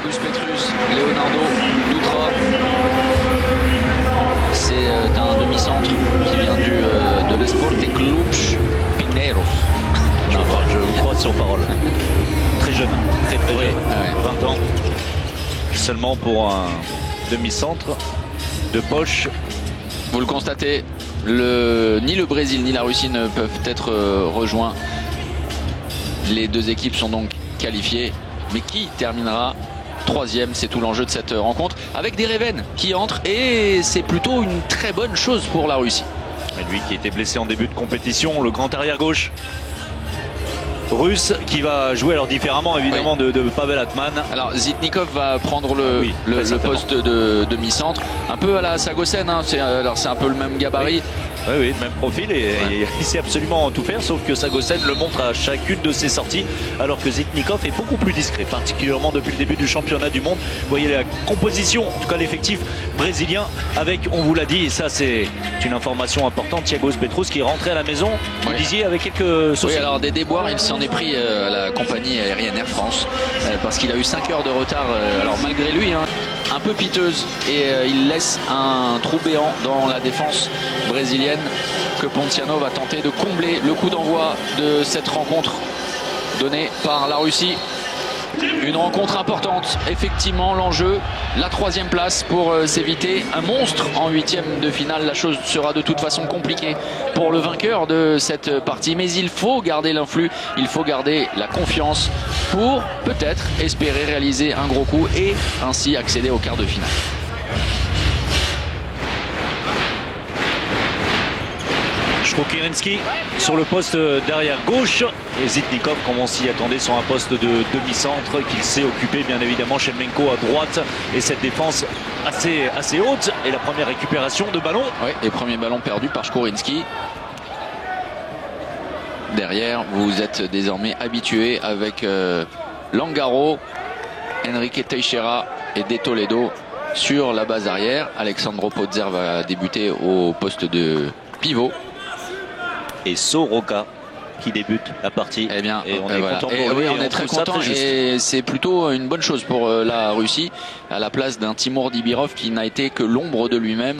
Thiago Petrus, Leonardo Dutra. C'est un demi-centre qui vient de l'Esporte Cluj Pinheiros. Je crois sur parole. Très jeune, très jeune, Ouais. 20 ans. Seulement pour un demi-centre de poche. Vous le constatez, ni le Brésil ni la Russie ne peuvent être rejoints. Les deux équipes sont donc qualifiées. Mais qui terminera troisième? C'est tout l'enjeu de cette rencontre. Avec des Dereven qui entrent et c'est plutôt une très bonne chose pour la Russie. Et lui qui était blessé en début de compétition, le grand arrière gauche russe qui va jouer alors différemment évidemment de Pavel Atman. Alors Zitnikov va prendre le poste de demi-centre, un peu à la Sagosen, hein. C'est un peu le même gabarit. Oui, même profil et il sait absolument tout faire, sauf que Sagosen le montre à chacune de ses sorties, alors que Zitnikov est beaucoup plus discret, particulièrement depuis le début du championnat du monde. Vous voyez la composition, en tout cas l'effectif brésilien, avec, on vous l'a dit, et ça c'est une information importante, Thiago Petrus qui est rentré à la maison, vous disiez, avec quelques soucis. Oui, alors des déboires, il s'en est pris à la compagnie aérienne Air France, parce qu'il a eu 5 heures de retard, alors malgré lui, hein, un peu piteuse, et il laisse un trou béant dans la défense brésilienne que Ponciano va tenter de combler. Le coup d'envoi de cette rencontre donnée par la Russie. Une rencontre importante, effectivement, l'enjeu, la 3e place pour s'éviter un monstre en 8e de finale. La chose sera de toute façon compliquée pour le vainqueur de cette partie, mais il faut garder l'influx, il faut garder la confiance pour peut-être espérer réaliser un gros coup et ainsi accéder au quart de finale. Shkrokirinski sur le poste d'arrière gauche et Zitnikov, comme on s'y attendait, sur un poste de demi-centre qu'il sait occuper bien évidemment. Shevchenko à droite et cette défense assez haute et la première récupération de ballon. Oui, et premier ballon perdu par Shkrokirinski. Derrière, vous êtes désormais habitué avec Langaro, Enrique Teixeira et De Toledo sur la base arrière. Alexandro Pozer va débuter au poste de pivot. Et Soroka qui débute la partie. Eh bien, et on est voilà. content Et pour lui. oui, on est très content et c'est plutôt une bonne chose pour la Russie à la place d'un Timur Dibirov qui n'a été que l'ombre de lui-même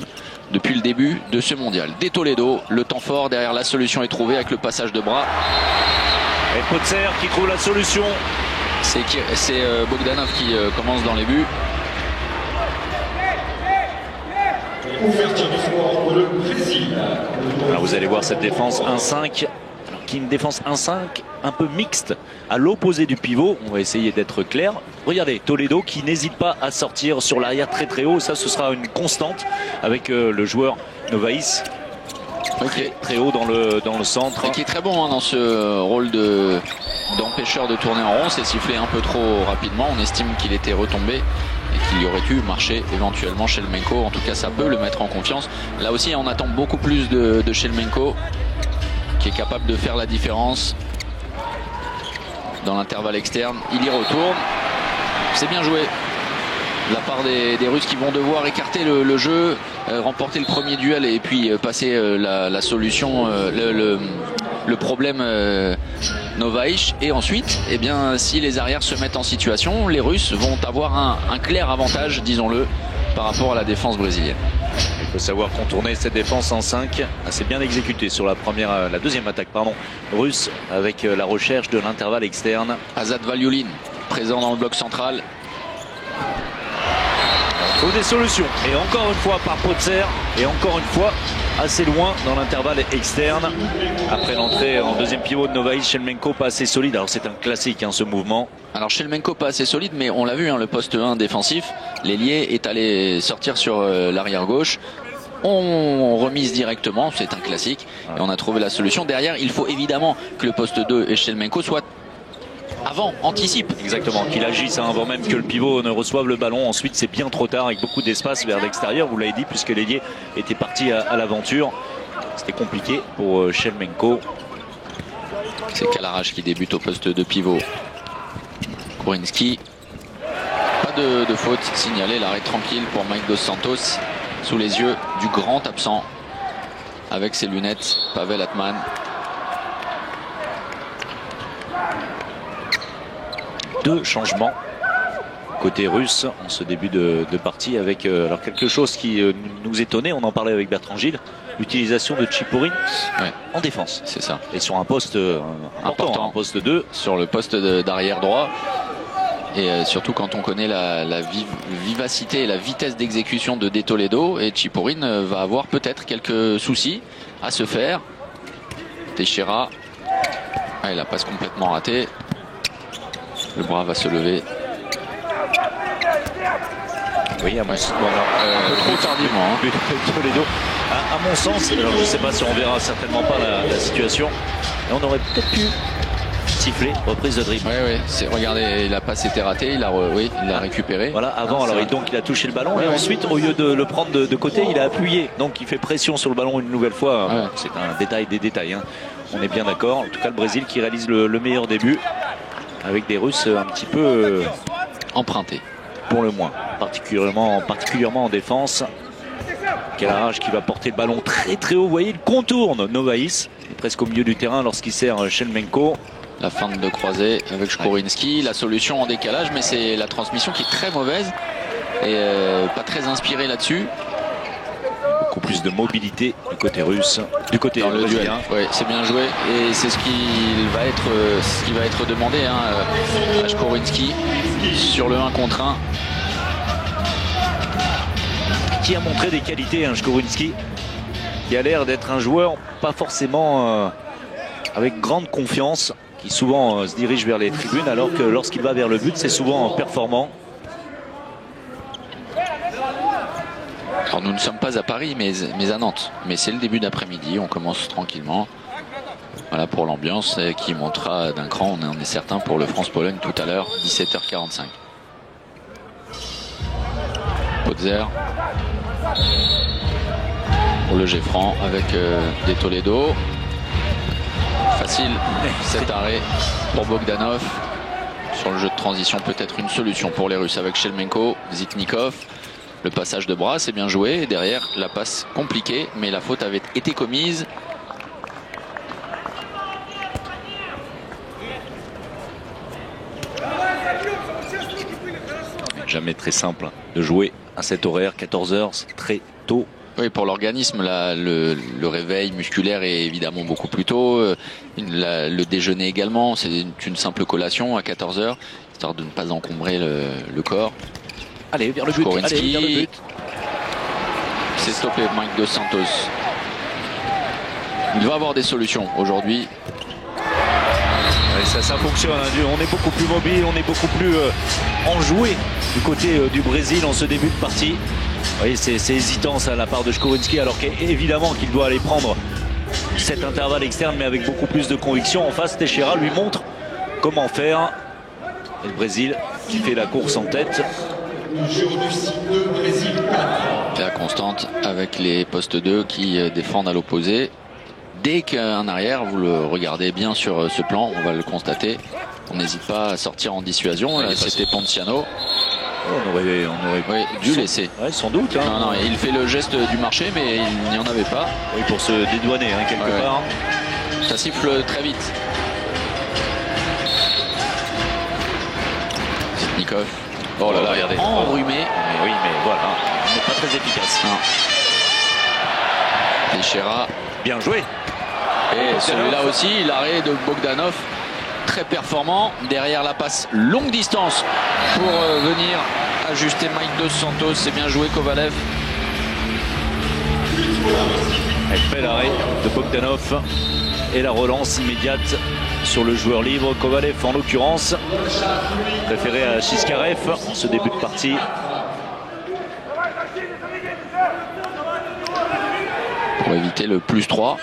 depuis le début de ce mondial. De Toledo, le temps fort, derrière la solution est trouvée avec le passage de bras. Et Pozer qui trouve la solution. C'est Bogdanov qui commence dans les buts. Ouverture du score pour le Brésil. Alors vous allez voir cette défense 1-5, qui est une défense 1-5 un peu mixte, à l'opposé du pivot. On va essayer d'être clair. Regardez, Toledo qui n'hésite pas à sortir sur l'arrière très haut. Ça, ce sera une constante avec le joueur Novaïs. Très haut dans le centre. Et qui est très bon, hein, dans ce rôle d'empêcheur de tourner en rond. C'est sifflé un peu trop rapidement. On estime qu'il était retombé et qu'il y aurait pu marcher éventuellement Shevchenko. En tout cas, ça peut le mettre en confiance. Là aussi, on attend beaucoup plus de Shevchenko, qui est capable de faire la différence dans l'intervalle externe. Il y retourne. C'est bien joué de la part des Russes qui vont devoir écarter le jeu, remporter le premier duel et puis passer la solution, le problème Novaïch. Et ensuite, eh bien, si les arrières se mettent en situation, les Russes vont avoir un clair avantage, disons-le, par rapport à la défense brésilienne. Il faut savoir contourner cette défense en 5, assez bien exécutée sur la deuxième attaque russe, avec la recherche de l'intervalle externe. Azad Valiulin, présent dans le bloc central. Il faut des solutions. Et encore une fois par Pozer. Et encore une fois assez loin dans l'intervalle externe. Après l'entrée en deuxième pivot de Novaïs, Shevchenko pas assez solide. Alors c'est un classique, hein, ce mouvement. Alors Shevchenko pas assez solide, mais on l'a vu, hein, le poste 1 défensif. L'ailier est allé sortir sur l'arrière gauche. On remise directement, c'est un classique. Et on a trouvé la solution. Derrière, il faut évidemment que le poste 2 et Shevchenko soient anticipe. Exactement, qu'il agisse avant même que le pivot ne reçoive le ballon. Ensuite, c'est bien trop tard avec beaucoup d'espace vers l'extérieur. Vous l'avez dit, puisque l'ailier était parti à l'aventure. C'était compliqué pour Shevchenko. C'est Kalarash qui débute au poste de pivot. Kurinski. Pas de faute signalée. L'arrêt tranquille pour Mike Dos Santos. Sous les yeux du grand absent. Avec ses lunettes, Pavel Atman. Deux changements côté russe en ce début de partie avec alors quelque chose qui nous étonnait, on en parlait avec Bertrand Gilles, l'utilisation de Chipourine en défense. C'est ça. Et sur un poste important, un poste 2. Sur le poste d'arrière droit. Et surtout quand on connaît la vivacité et la vitesse d'exécution de De Toledo, et Chipourine va avoir peut-être quelques soucis à se faire. Teixeira, la passe complètement ratée. Le bras va se lever. Oui, à mon sens, un peu trop tardivement. Toledo. À mon sens, alors je ne sais pas si on verra certainement pas la situation, mais on aurait peut-être pu siffler reprise de dribble. Oui. Regardez, la passe était ratée, il l'a récupéré. Voilà, avant, donc il a touché le ballon et ensuite, au lieu de le prendre de côté, il a appuyé. Donc il fait pression sur le ballon une nouvelle fois. C'est un détail des détails. Hein. On est bien d'accord. En tout cas, le Brésil qui réalise le meilleur début avec des Russes un petit peu empruntés. Pour le moins, particulièrement en défense. Kelaraj qui va porter le ballon très très haut. Vous voyez, il contourne Novaïs. Il est presque au milieu du terrain lorsqu'il sert Shelemenko. La feinte de croisée avec Shkorinski. La solution en décalage, mais c'est la transmission qui est très mauvaise et pas très inspirée là-dessus. Beaucoup plus de mobilité du côté russe, du côté dans le duel. Oui, c'est bien joué et c'est ce qui va être demandé à Shkorinski sur le 1 contre 1. Qui a montré des qualités, Shkorinski, qui a l'air d'être un joueur pas forcément avec grande confiance, qui souvent se dirige vers les tribunes, alors que lorsqu'il va vers le but, c'est souvent performant. Alors nous ne sommes pas à Paris, mais à Nantes. Mais c'est le début d'après-midi, on commence tranquillement. Voilà pour l'ambiance qui montera d'un cran, on est certain, pour le France-Pologne tout à l'heure, 17h45. Potzer pour le jet franc avec De Toledo. Facile cet arrêt pour Bogdanov. Sur le jeu de transition, peut-être une solution pour les Russes avec Shelemenko, Zitnikov. Le passage de bras, c'est bien joué. Et derrière, la passe compliquée, mais la faute avait été commise. Jamais très simple de jouer à cet horaire, 14h, c'est très tôt. Oui, pour l'organisme, le réveil musculaire est évidemment beaucoup plus tôt. Le déjeuner également, c'est une simple collation à 14h, histoire de ne pas encombrer le corps. Allez, vers le but. C'est stoppé, Mike Dos Santos. Il va avoir des solutions aujourd'hui. Ça fonctionne, on est beaucoup plus mobile, on est beaucoup plus enjoué du côté du Brésil en ce début de partie. Vous voyez, c'est hésitant ça, à la part de Shkorinski, alors qu'évidemment qu'il doit aller prendre cet intervalle externe, mais avec beaucoup plus de conviction. En face, Teixeira lui montre comment faire. Et le Brésil qui fait la course en tête. La constante avec les postes 2 qui défendent à l'opposé. Dès qu'un arrière, vous le regardez bien sur ce plan, on va le constater. On n'hésite pas à sortir en dissuasion. C'était Ponciano. On aurait dû laisser. Ouais, sans doute. Hein. Non, il fait le geste du marché, mais il n'y en avait pas. Oui, pour se dédouaner quelque part. Ça siffle très vite. Zitnikov. Oh là là, regardez. Enrhumé. Oui, mais voilà. Il n'est pas très efficace. Teixeira. Bien joué. Et celui-là aussi, l'arrêt de Bogdanov, très performant. Derrière la passe longue distance pour venir ajuster Mike Dos Santos. C'est bien joué Kovalev. Elle fait l'arrêt de Bogdanov et la relance immédiate sur le joueur libre. Kovalev en l'occurrence, préféré à Chiskarev en ce début de partie. Pour éviter le +3,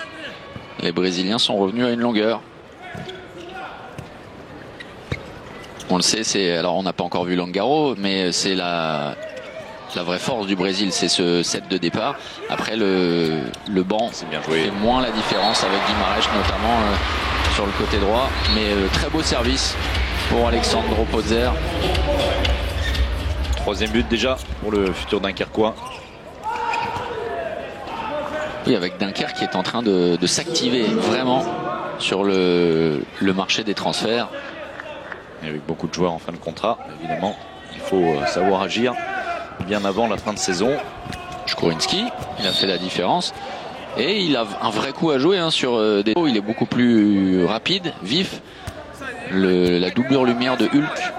les Brésiliens sont revenus à une longueur. On le sait, alors on n'a pas encore vu Langaro, mais c'est la vraie force du Brésil, c'est ce set de départ. Après le banc fait moins la différence avec Guimarães notamment sur le côté droit, mais très beau service pour Alexandro Potzer. Troisième but déjà pour le futur Dunkerquois. Oui, avec Dunkerque qui est en train de s'activer vraiment sur le marché des transferts. Et avec beaucoup de joueurs en fin de contrat, évidemment. Il faut savoir agir bien avant la fin de saison. Chkourinski, il a fait la différence. Et il a un vrai coup à jouer hein, sur des... Il est beaucoup plus rapide, vif. La doublure lumière de Hulk,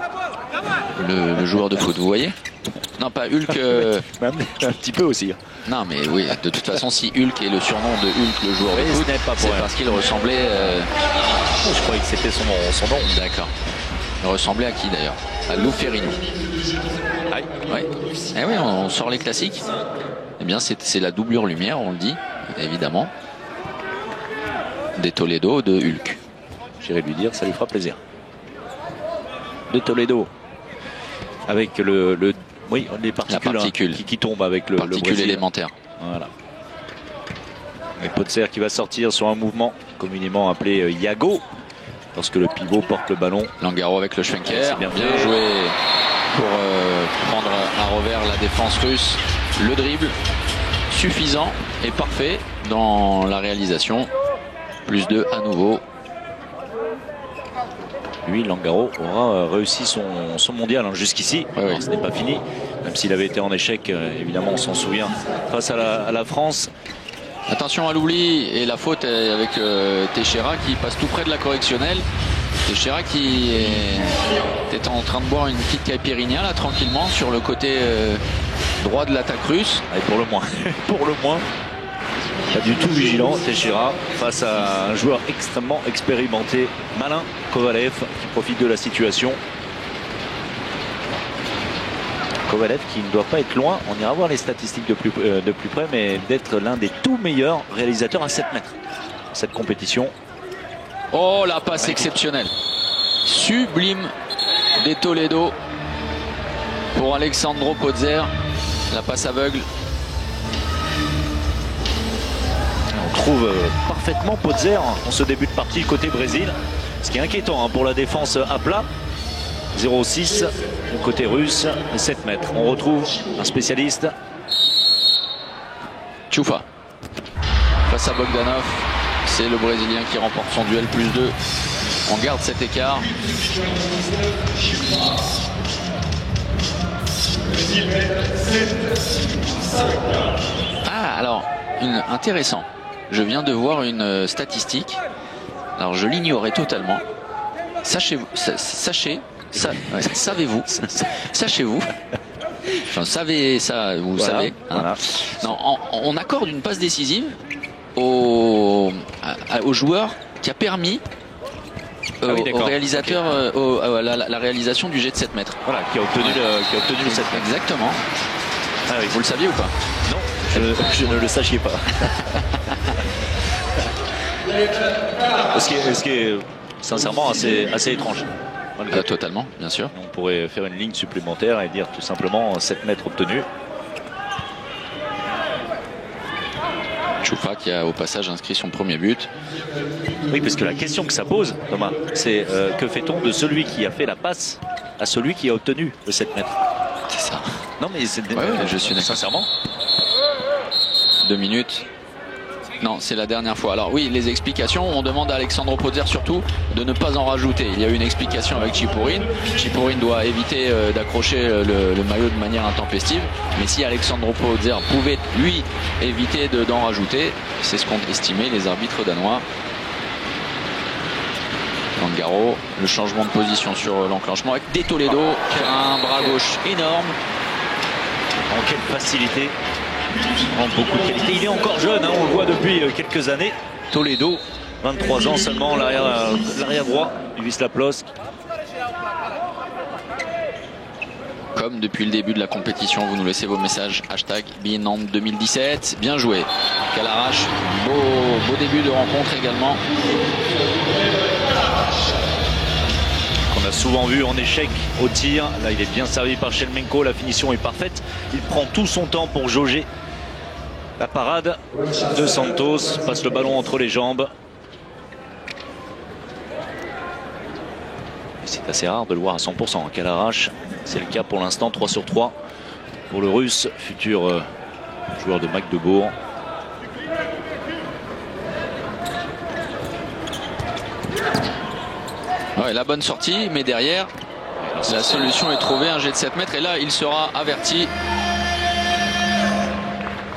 le joueur de foot, vous voyez? Non, pas Hulk. Un petit peu aussi. Non, mais oui, de toute façon, si Hulk est le surnom de Hulk, le joueur de foot, c'est parce qu'il ressemblait... Je croyais que c'était son nom. D'accord. Il ressemblait à qui d'ailleurs? À Lou Ferrigno. Ouais. Eh oui, on sort les classiques. Eh bien, c'est la doublure lumière, on le dit, évidemment. Des Toledo de Hulk. J'irai lui dire, ça lui fera plaisir. De Toledo. Avec les particules, qui tombent avec le particules élémentaires. Voilà. Et Potser qui va sortir sur un mouvement communément appelé Yago. Lorsque le pivot porte le ballon. Langaro avec le Schwenker. C'est bien joué pour prendre à revers la défense russe. Le dribble suffisant et parfait dans la réalisation. +2 à nouveau. Lui, Langaro aura réussi son mondial hein, jusqu'ici. Oui. Ce n'est pas fini, même s'il avait été en échec, évidemment, on s'en souvient, face à la France. Attention à l'oubli et la faute avec Teixeira qui passe tout près de la correctionnelle. Teixeira qui est en train de boire une petite caipirinha là tranquillement sur le côté droit de l'attaque russe. Et pour le moins, pas du tout vigilant Teixeira face à un joueur extrêmement expérimenté, malin, Kovalev, qui profite de la situation. Kovalev qui ne doit pas être loin, on ira voir les statistiques de plus près, mais d'être l'un des tout meilleurs réalisateurs à 7 mètres. Cette compétition. Oh, la passe exceptionnelle. Sublime des Toledo pour Alexandro Potser. La passe aveugle. On trouve parfaitement Potser en ce début de partie côté Brésil. Ce qui est inquiétant hein, pour la défense à plat. 0,6 côté russe, 7 mètres. On retrouve un spécialiste. Choufa face à Bogdanov. C'est le Brésilien qui remporte son duel +2. On garde cet écart. Ah, alors, intéressant. Je viens de voir une statistique. Alors, je l'ignorais totalement. Savez-vous, enfin, savez ça, vous savez. Hein. Voilà. Non, on accorde une passe décisive au joueur qui a permis au réalisateur la réalisation du jet de 7 mètres. Voilà, qui a obtenu le 7 mètres. Exactement. Ah oui. Vous le saviez ou pas? Non, je ne le sachiez pas. ce qui est sincèrement assez étrange. Totalement, bien sûr. On pourrait faire une ligne supplémentaire et dire tout simplement 7 mètres obtenus. Choufa qui a au passage inscrit son premier but. Oui, parce que la question que ça pose, Thomas, c'est que fait-on de celui qui a fait la passe à celui qui a obtenu le 7 mètres? C'est ça. Non, mais c'est je suis d'accord. Sincèrement. 2 minutes. Non, c'est la dernière fois. Alors oui, les explications, on demande à Alexandro Potser surtout de ne pas en rajouter. Il y a eu une explication avec Chipourine. Chipourine doit éviter d'accrocher le maillot de manière intempestive. Mais si Alexandro Potser pouvait, lui, éviter d'en rajouter, c'est ce qu'ont estimé les arbitres danois. Langaro, le changement de position sur l'enclenchement avec des Toledo qui a un bras gauche énorme. En quelle facilité, en beaucoup de qualité. Il est encore jeune, hein, on le voit depuis quelques années. Toledo, 23 ans seulement, l'arrière droit du Wisla Plock. Comme depuis le début de la compétition, vous nous laissez vos messages. Hashtag Nantes 2017. Bien joué. Kalarash, beau début de rencontre également. On a souvent vu en échec au tir. Là, il est bien servi par Shelemenko. La finition est parfaite. Il prend tout son temps pour jauger la parade de Santos. Passe le ballon entre les jambes. C'est assez rare de le voir à 100%. Kalarash, c'est le cas pour l'instant. 3 sur 3 pour le Russe, futur joueur de Magdebourg. Ouais, la bonne sortie, mais derrière, La solution est trouvée, un jet de 7 mètres et là il sera averti.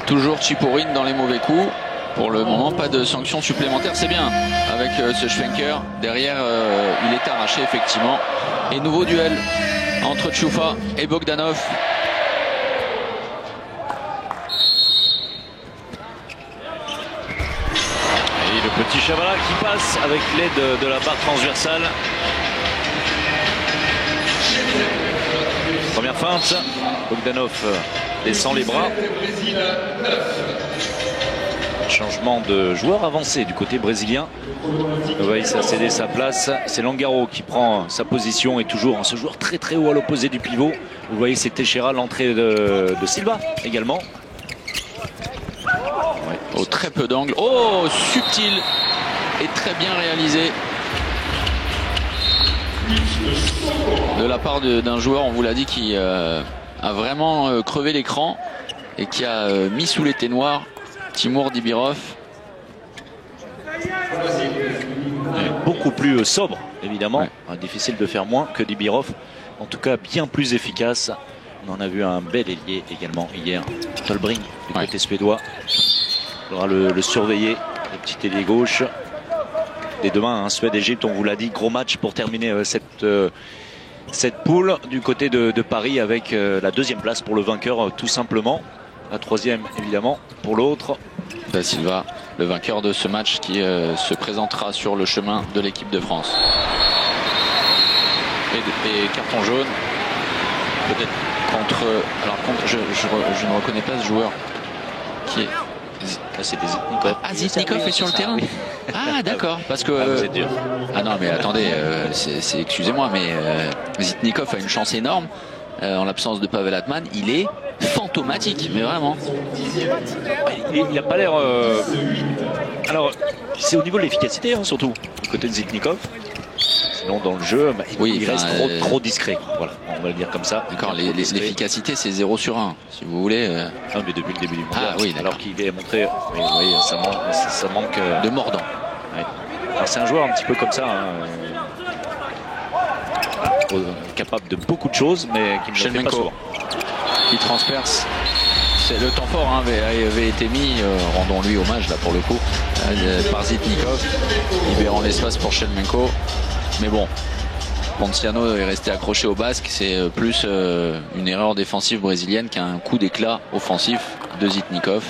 Toujours Chiporine dans les mauvais coups. Pour le moment, pas de sanction supplémentaire, c'est bien. Avec ce Schwenker, derrière, il est arraché effectivement. Et nouveau duel entre Tchoufa et Bogdanov. Et le petit Chavala qui passe avec l'aide de la barre transversale. Première feinte, Bogdanov descend les bras. Changement de joueur avancé du côté brésilien. Novaïs a cédé sa place. C'est Langaro qui prend sa position et toujours ce joueur très très haut à l'opposé du pivot. Vous voyez, c'est Teixeira, l'entrée de Silva également. Ouais. Oh, très peu d'angle. Oh, subtil et très bien réalisé. De la part d'un joueur, on vous l'a dit, qui a vraiment crevé l'écran et qui a mis sous l'été noir Timur Dibirov. Beaucoup plus sobre, évidemment. Ouais. Difficile de faire moins que Dibirov. En tout cas, bien plus efficace. On en a vu un bel ailier également hier. Tolbring, du côté suédois. Il faudra le surveiller. Le petit ailier gauche. Et demain, Suède-Égypte, on vous l'a dit, gros match pour terminer cette poule du côté de Paris avec la deuxième place pour le vainqueur, tout simplement. La troisième, évidemment, pour l'autre. Da Silva, le vainqueur de ce match qui se présentera sur le chemin de l'équipe de France. Et carton jaune. Peut-être contre... Alors, je ne reconnais pas ce joueur qui est... Là, c'est des Zitnikov. Ah, Zitnikov est sur le terrain. Oui. Ah, d'accord. Parce que... vous êtes dur. Ah non, mais attendez, excusez-moi, mais Zitnikov a une chance énorme. En l'absence de Pavel Atman, il est fantomatique, mais vraiment. Il n'a pas l'air... Alors, c'est au niveau de l'efficacité, hein, surtout, du côté de Zitnikov. Sinon, dans le jeu, il reste trop discret. Voilà, on va le dire comme ça. D'accord, l'efficacité, c'est 0 sur 1, si vous voulez. Ah, mais depuis le début du mondial. Ah, oui, alors qu'il est montré... Oui, vous voyez, ça manque... de mordant. Ouais. Alors, c'est un joueur un petit peu comme ça, hein, capable de beaucoup de choses, mais qui ne le fait pas souvent. Qui transperce. Le temps fort hein, avait été mis, rendons-lui hommage là pour le coup, par Zitnikov, libérant l'espace pour Shelemenko. Mais bon, Ponciano est resté accroché au basque. C'est plus une erreur défensive brésilienne qu'un coup d'éclat offensif de Zitnikov.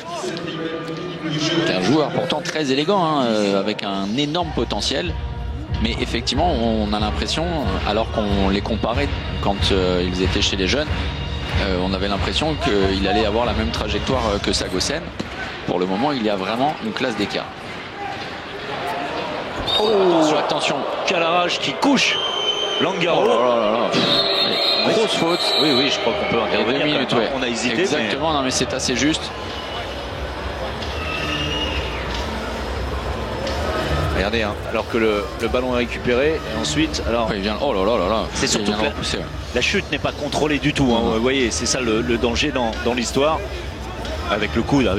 C'est un joueur pourtant très élégant, hein, avec un énorme potentiel. Mais effectivement, on a l'impression, alors qu'on les comparait quand ils étaient chez les jeunes, on avait l'impression qu'il allait avoir la même trajectoire que Sagosen. Pour le moment, il y a vraiment une classe d'écart. Oh, attention, Calarage qui couche Langaro. Oh là là là. Grosse faute. Oui, je crois qu'on peut intervenir. 2 minutes, ouais. On a hésité. Exactement, non mais c'est assez juste. Regardez, hein, alors que le ballon est récupéré, et ensuite, alors. Il vient, oh là là là là. C'est surtout que la chute n'est pas contrôlée du tout. Hein, vous voyez, c'est ça le danger dans l'histoire. Avec le coude,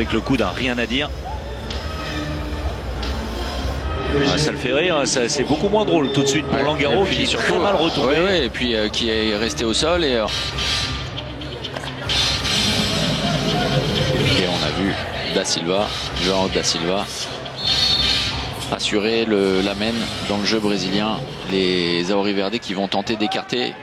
rien à dire. Ça le fait rire, c'est beaucoup moins drôle tout de suite pour Langaro qui est surtout très mal retourné. Et puis qui est resté au sol. Et on a vu Da Silva, João Da Silva, assurer l'amène dans le jeu brésilien. Les Auriverde qui vont tenter d'écarter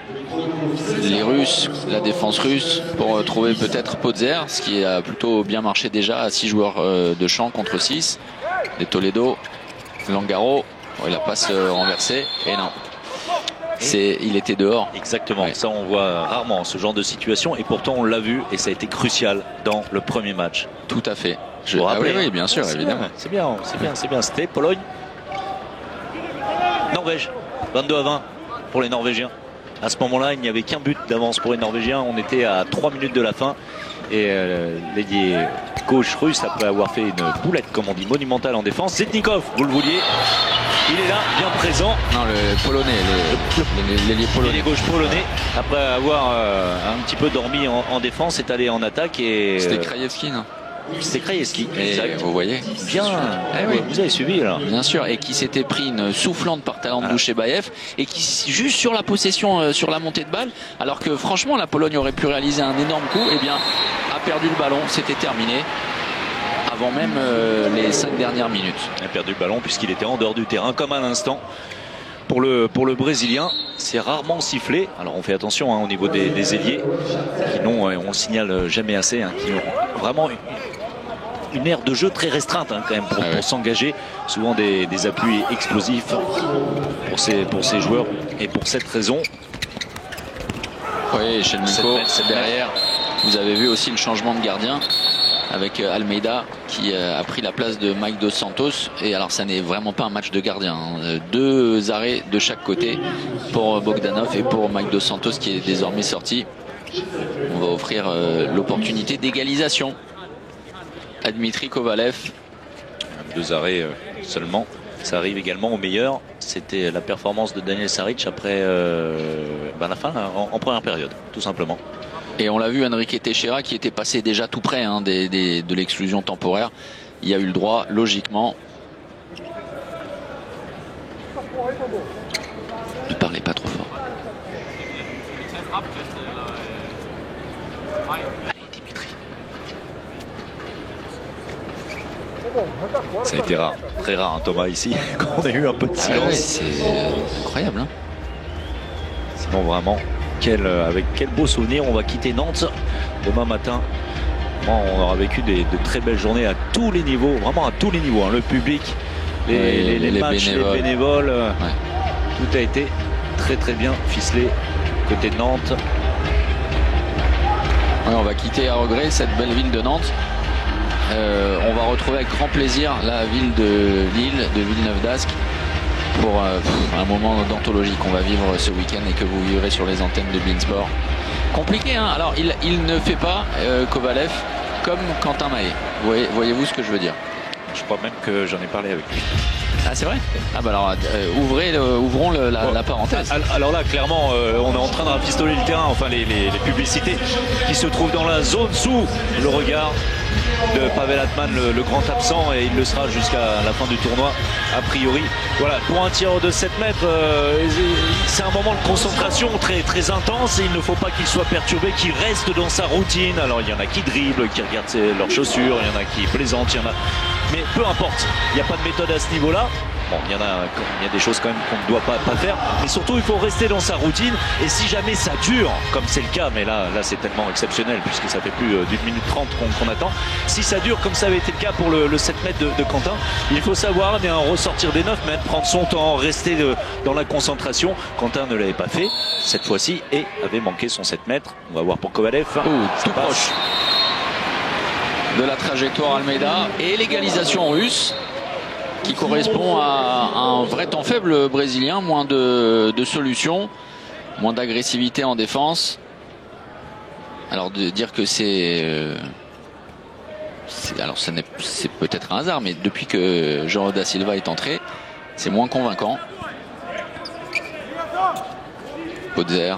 les Russes, la défense russe, pour trouver peut-être Podzer, ce qui a plutôt bien marché déjà à 6 joueurs de champ contre 6. Les Toledo, Langaro, la passe renversée, et non. Il était dehors. Exactement, ouais. Ça on voit rarement ce genre de situation, et pourtant on l'a vu, et ça a été crucial dans le premier match. Tout à fait. Oui, bien sûr, évidemment. C'est bien. C'était Pologne. Norvège, 22-20 pour les Norvégiens. À ce moment-là, il n'y avait qu'un but d'avance pour les Norvégiens. On était à 3 minutes de la fin. Et l'ailier gauche russe, après avoir fait une boulette, comme on dit, monumentale en défense. Zitnikov, vous le vouliez, il est là, bien présent. Non, le polonais, l'ailier polonais. L'ailier gauche polonais, après avoir un petit peu dormi en défense, est allé en attaque. C'était Krajewski, non? C'est Krajewski. Et vous voyez Bien, oui. Vous avez suivi là. Bien sûr, et qui s'était pris une soufflante par talent de Douchebaev et qui, juste sur la possession, sur la montée de balle, alors que franchement la Pologne aurait pu réaliser un énorme coup, et bien a perdu le ballon, c'était terminé avant même les 5 dernières minutes. Il a perdu le ballon puisqu'il était en dehors du terrain comme à l'instant. Pour le Brésilien, c'est rarement sifflé. Alors on fait attention au niveau des ailiers qui n'ont, on le signale jamais assez, qui ont vraiment une aire de jeu très restreinte quand même pour s'engager. Souvent des appuis explosifs pour ces joueurs. Et pour cette raison, oui, Shevchenko derrière. Vous avez vu aussi le changement de gardien avec Almeida qui a pris la place de Mike Dos Santos. Et alors ça n'est vraiment pas un match de gardien. 2 arrêts de chaque côté pour Bogdanov et pour Mike Dos Santos qui est désormais sorti. On va offrir l'opportunité d'égalisation à Dmitry Kovalev. 2 arrêts seulement. Ça arrive également au meilleur. C'était la performance de Daniel Saric après la fin, en première période, tout simplement. Et on l'a vu, Enrique Teixeira qui était passé déjà tout près de l'exclusion temporaire. Il a eu le droit, logiquement. Ne parlez pas trop fort. Allez, Dimitri. Ça a été rare, très rare, Thomas, ici, quand on a eu un peu de silence. C'est incroyable. Sinon, vraiment, avec quel beau souvenir on va quitter Nantes demain matin. On aura vécu de très belles journées à tous les niveaux, vraiment à tous les niveaux. Le public, les matchs, bénévoles. Les bénévoles, tout a été très très bien ficelé côté de Nantes. On va quitter à regret cette belle ville de Nantes. On va retrouver avec grand plaisir la ville de Lille, de Villeneuve-d'Ascq, pour un moment d'anthologie qu'on va vivre ce week-end et que vous vivrez sur les antennes de Beansport. Compliqué, hein. Alors il ne fait pas Kovalev comme Quentin Mahé. Voyez-vous ce que je veux dire? Je crois même que j'en ai parlé avec lui. Ah, c'est vrai? Ah bah alors ouvrons la parenthèse. Alors là, clairement, on est en train de rafistoler le terrain, enfin les publicités qui se trouvent dans la zone sous le regard de Pavel Atman, le grand absent, et il le sera jusqu'à la fin du tournoi a priori. Voilà, pour un tireur de 7 mètres, c'est un moment de concentration très, très intense, et il ne faut pas qu'il soit perturbé, qu'il reste dans sa routine. Alors il y en a qui dribblent, qui regardent leurs chaussures, il y en a qui plaisantent, mais peu importe, il n'y a pas de méthode à ce niveau-là. Bon, il y a des choses quand même qu'on ne doit pas faire, mais surtout il faut rester dans sa routine, et si jamais ça dure, comme c'est le cas, mais là c'est tellement exceptionnel puisque ça fait plus d'1 minute 30 qu'on attend, si ça dure comme ça avait été le cas pour le 7 mètres de Quentin, il faut savoir ressortir des 9 mètres, prendre son temps, rester dans la concentration. Quentin ne l'avait pas fait cette fois-ci et avait manqué son 7 mètres. On va voir pour Kovalev. Tout proche de la trajectoire Almeida, et l'égalisation russe qui correspond à un vrai temps faible brésilien, moins de solutions, moins d'agressivité en défense. Alors de dire que c'est peut-être un hasard, mais depuis que João da Silva est entré, c'est moins convaincant. Podzer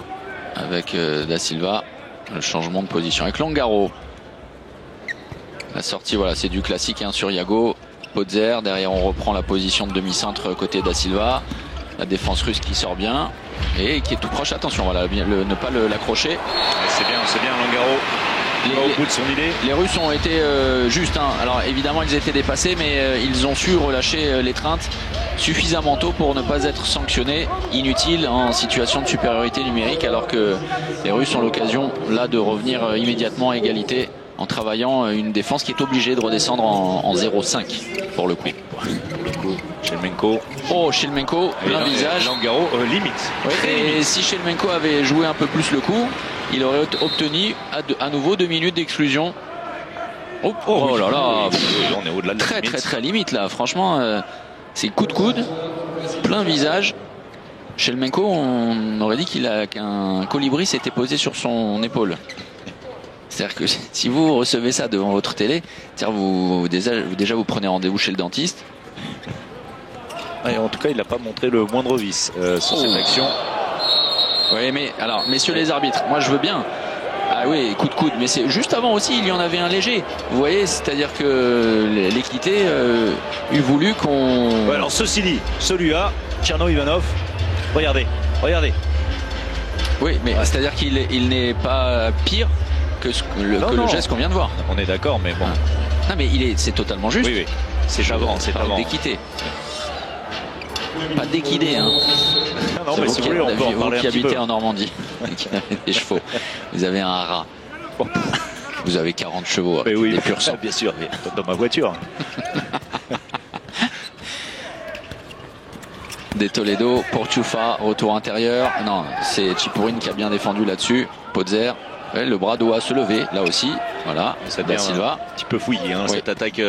avec da Silva, le changement de position avec Langaro. La sortie, voilà, c'est du classique sur Yago. Podzer, derrière on reprend la position de demi-centre côté da Silva. La défense russe qui sort bien et qui est tout proche. Attention, voilà, ne pas l'accrocher. C'est bien Langaro. Au bout de son idée. Les Russes ont été justes. Alors évidemment ils étaient dépassés, mais ils ont su relâcher l'étreinte suffisamment tôt pour ne pas être sanctionnés, inutiles en situation de supériorité numérique, alors que les Russes ont l'occasion là de revenir immédiatement à égalité en travaillant une défense qui est obligée de redescendre en 0,5 pour le coup. Shevchenko. Oh, Shevchenko, plein visage. Langaro, limite. Ouais, et si Shevchenko avait joué un peu plus le coup, il aurait obtenu à nouveau 2 minutes d'exclusion. Oh là là, on est au-delà de très limite. Très limite là, franchement, c'est coup de coude, plein visage. Shevchenko, on aurait dit qu'un colibri s'était posé sur son épaule. C'est-à-dire que si vous recevez ça devant votre télé, déjà vous prenez rendez-vous chez le dentiste. Et en tout cas, il n'a pas montré le moindre vice sur cette action. Oui, mais alors, messieurs les arbitres, moi je veux bien Ah oui, coup de coude, mais c'est juste avant aussi, il y en avait un léger. Vous voyez, c'est-à-dire que l'équité eût voulu qu'on... Ouais, alors ceci dit, celui-là, Tcherno Ivanov, regardez. Oui, mais c'est-à-dire qu'il n'est pas pire que le geste qu'on vient de voir. On est d'accord, mais bon. Non, mais c'est totalement juste. Oui, c'est avant, c'est avant. D'équité. Pas d'équidé, hein. Non, mais si vous voulez, on peut en parler un qui petit habitez peu. en Normandie, qui avez des chevaux, vous avez un rat. Vous avez 40 chevaux, Mais oui, des pur sang. bien sûr, mais dans ma voiture. Des Toledo pour Tchoufa, retour intérieur. Non, c'est Chipourine qui a bien défendu là-dessus. Potzer, ouais, le bras doit se lever, là aussi. Voilà, Ça Da Silva. un petit peu fouillé, hein, Oui. cette attaque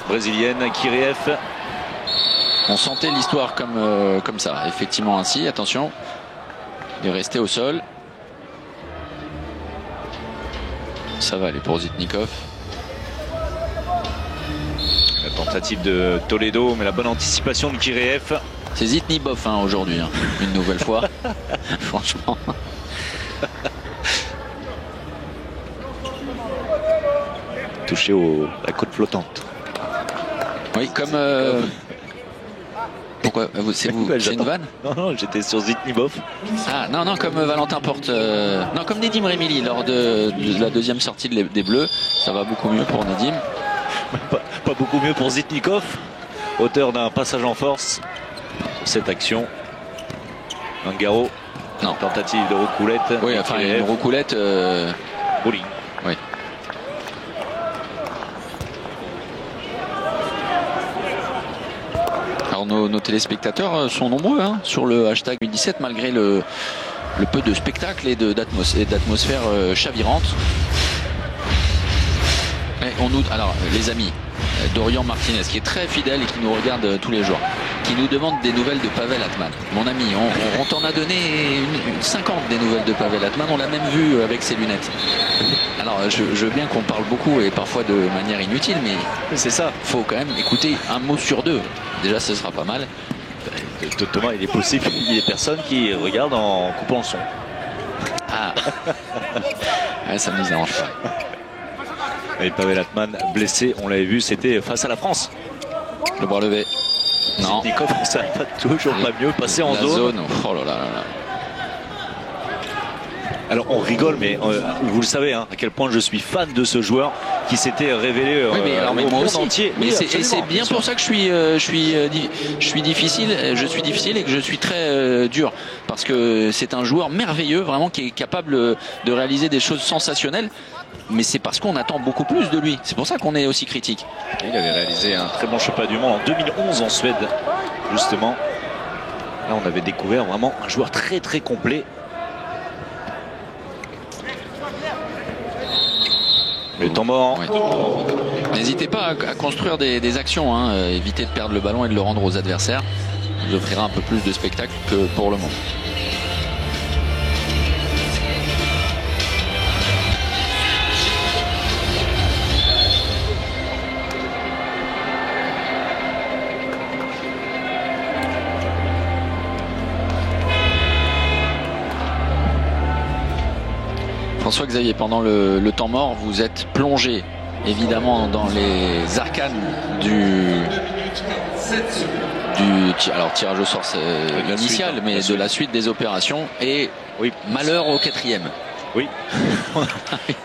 brésilienne. Kiriev. On sentait l'histoire comme ça, effectivement ainsi. Attention, il est resté au sol. Ça va aller pour Zitnikov. La tentative de Toledo, mais la bonne anticipation de Kiriev. C'est Zitnibov hein, aujourd'hui, hein, une nouvelle fois. Franchement. Touché la côte flottante. Oui, comme... Pourquoi c'est une vanne? Non, j'étais sur Zitnibov. Ah non, comme Valentin Porte. Non, comme Nedim Remili lors de la deuxième sortie des Bleus. Ça va beaucoup mieux pour Nedim. Pas beaucoup mieux pour Zitnikov, auteur d'un passage en force sur cette action. Ungaro, Non. tentative de roucoulette. Oui, enfin une roucoulette. Bowling. Oui. Alors nos téléspectateurs sont nombreux hein, sur le hashtag 2017 malgré le peu de spectacle et d'atmosphère chavirante. Alors les amis, Dorian Martinez qui est très fidèle et qui nous regarde tous les jours, qui nous demande des nouvelles de Pavel Atman. Mon ami, on t'en a donné une 50 des nouvelles de Pavel Atman, on l'a même vu avec ses lunettes. Alors je veux bien qu'on parle beaucoup et parfois de manière inutile, mais C'est ça. faut quand même écouter un mot sur deux. Déjà ce sera pas mal. Thomas, il est possible qu'il y ait des personnes qui regardent en coupant le son. Ah ouais, ça ne nous arrange pas. Et Pavel Atman blessé, on l'avait vu, c'était face à la France. Le bras levé. Non. Zitnikov, ça va toujours pas mieux, passer en La zone. Oh là là là là. Alors on rigole, mais vous le savez hein, à quel point je suis fan de ce joueur qui s'était révélé Oui, mais au moi monde aussi. entier. Mais Oui, c'est absolument, bien pour ça que je suis difficile et que je suis très dur parce que c'est un joueur merveilleux vraiment qui est capable de réaliser des choses sensationnelles. Mais c'est parce qu'on attend beaucoup plus de lui. C'est pour ça qu'on est aussi critique. Il avait réalisé un très bon championnat du monde en 2011 en Suède, justement. Là, on avait découvert vraiment un joueur très très complet. Le temps mort. Ouais. N'hésitez pas à construire des actions. Hein. Évitez de perdre le ballon et de le rendre aux adversaires. Ça vous offrira un peu plus de spectacle que pour le moment. François-Xavier, pendant le temps mort, vous êtes plongé évidemment dans les arcanes alors tirage au sort c'est l'initial, suite, mais la de la suite des opérations et Oui. malheur au quatrième. Oui.